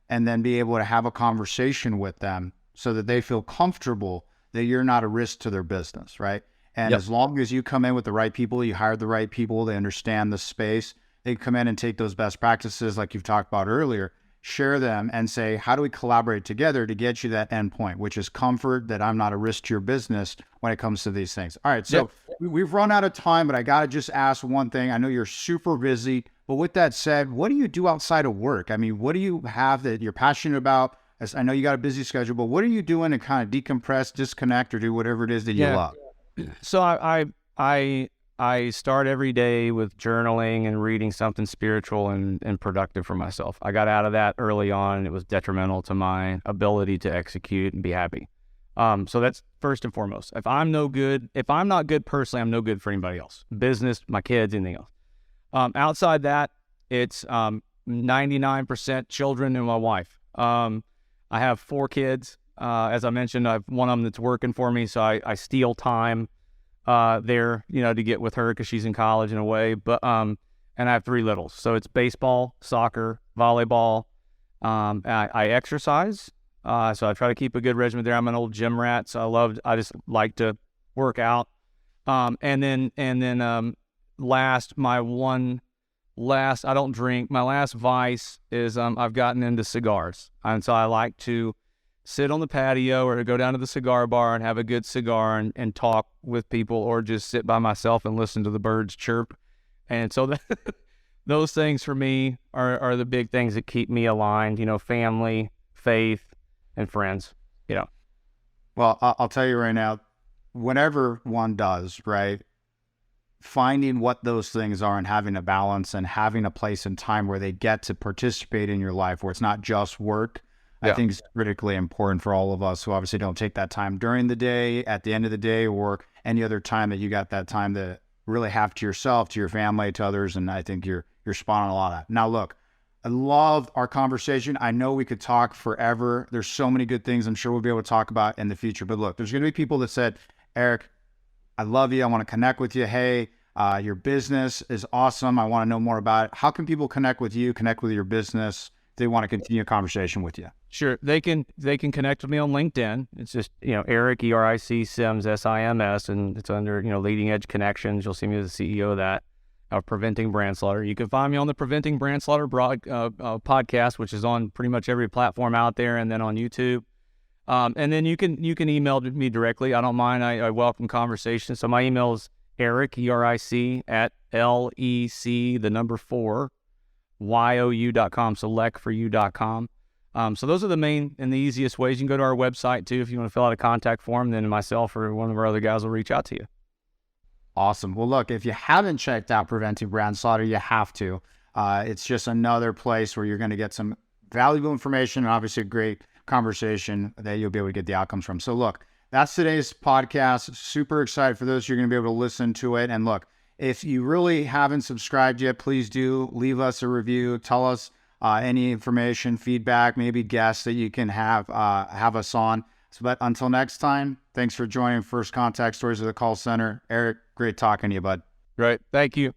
and then be able to have a conversation with them so that they feel comfortable that you're not a risk to their business, right? And as long as you come in with the right people, you hired the right people, they understand the space, they come in and take those best practices like you've talked about earlier, share them and say, how do we collaborate together to get you that end point, which is comfort that I'm not a risk to your business when it comes to these things. All right, so we've run out of time, but I got to just ask one thing. I know you're super busy, but with that said, what do you do outside of work? I mean, what do you have that you're passionate about? As I know you got a busy schedule, but what are you doing to kind of decompress, disconnect, or do whatever it is that you love? So I start every day with journaling and reading something spiritual and productive for myself. I got out of that early on. It was detrimental to my ability to execute and be happy. So that's first and foremost. If I'm not good personally, I'm no good for anybody else. Business, my kids, anything else. Outside that, it's 99% children and my wife. I have 4 kids. As I mentioned, I have one of them that's working for me, so I steal time there, to get with her because she's in college in a way. But and I have 3 littles, so it's baseball, soccer, volleyball. I exercise, so I try to keep a good regimen there. I'm an old gym rat, so I just like to work out. And then I don't drink. My last vice is I've gotten into cigars, and so I like to sit on the patio or go down to the cigar bar and have a good cigar and talk with people, or just sit by myself and listen to the birds chirp. And so those things for me are the big things that keep me aligned, family, faith, and friends, Well, I'll tell you right now, whenever one does, right, finding what those things are and having a balance and having a place and time where they get to participate in your life, where it's not just work, I think is critically important for all of us who obviously don't take that time during the day, at the end of the day, or any other time that you got that time to really have to yourself, to your family, to others. And I think you're spot on a lot of that. Now, look, I love our conversation. I know we could talk forever. There's so many good things I'm sure we'll be able to talk about in the future. But look, there's going to be people that said, Eric, I love you. I want to connect with you. Hey, your business is awesome. I want to know more about it. How can people connect with you, connect with your business if they want to continue a conversation with you? Sure. They can connect with me on LinkedIn. It's just, Eric, ERIC, Sims, SIMS, and it's under, Leading Edge Connections. You'll see me as the CEO of that, of Preventing Brand Slaughter. You can find me on the Preventing Brand Slaughter podcast, which is on pretty much every platform out there, and then on YouTube. And then you can email me directly. I don't mind. I welcome conversations. So my email is Eric, ERIC, at LEC, the number 4, YOU.com, selectforyou.com. So those are the main and the easiest ways. You can go to our website too if you want to fill out a contact form. Then myself or one of our other guys will reach out to you. Awesome. Well, look, if you haven't checked out Preventing Brand Slaughter, you have to. It's just another place where you're going to get some valuable information and obviously a great conversation that you'll be able to get the outcomes from. So look, that's today's podcast. Super excited for those you're going to be able to listen to it. And look, if you really haven't subscribed yet, please do leave us a review. Tell us any information, feedback, maybe guests that you can have us on. But until next time, thanks for joining First Contact Stories of the Call Center. Eric, great talking to you, bud. Great. Thank you.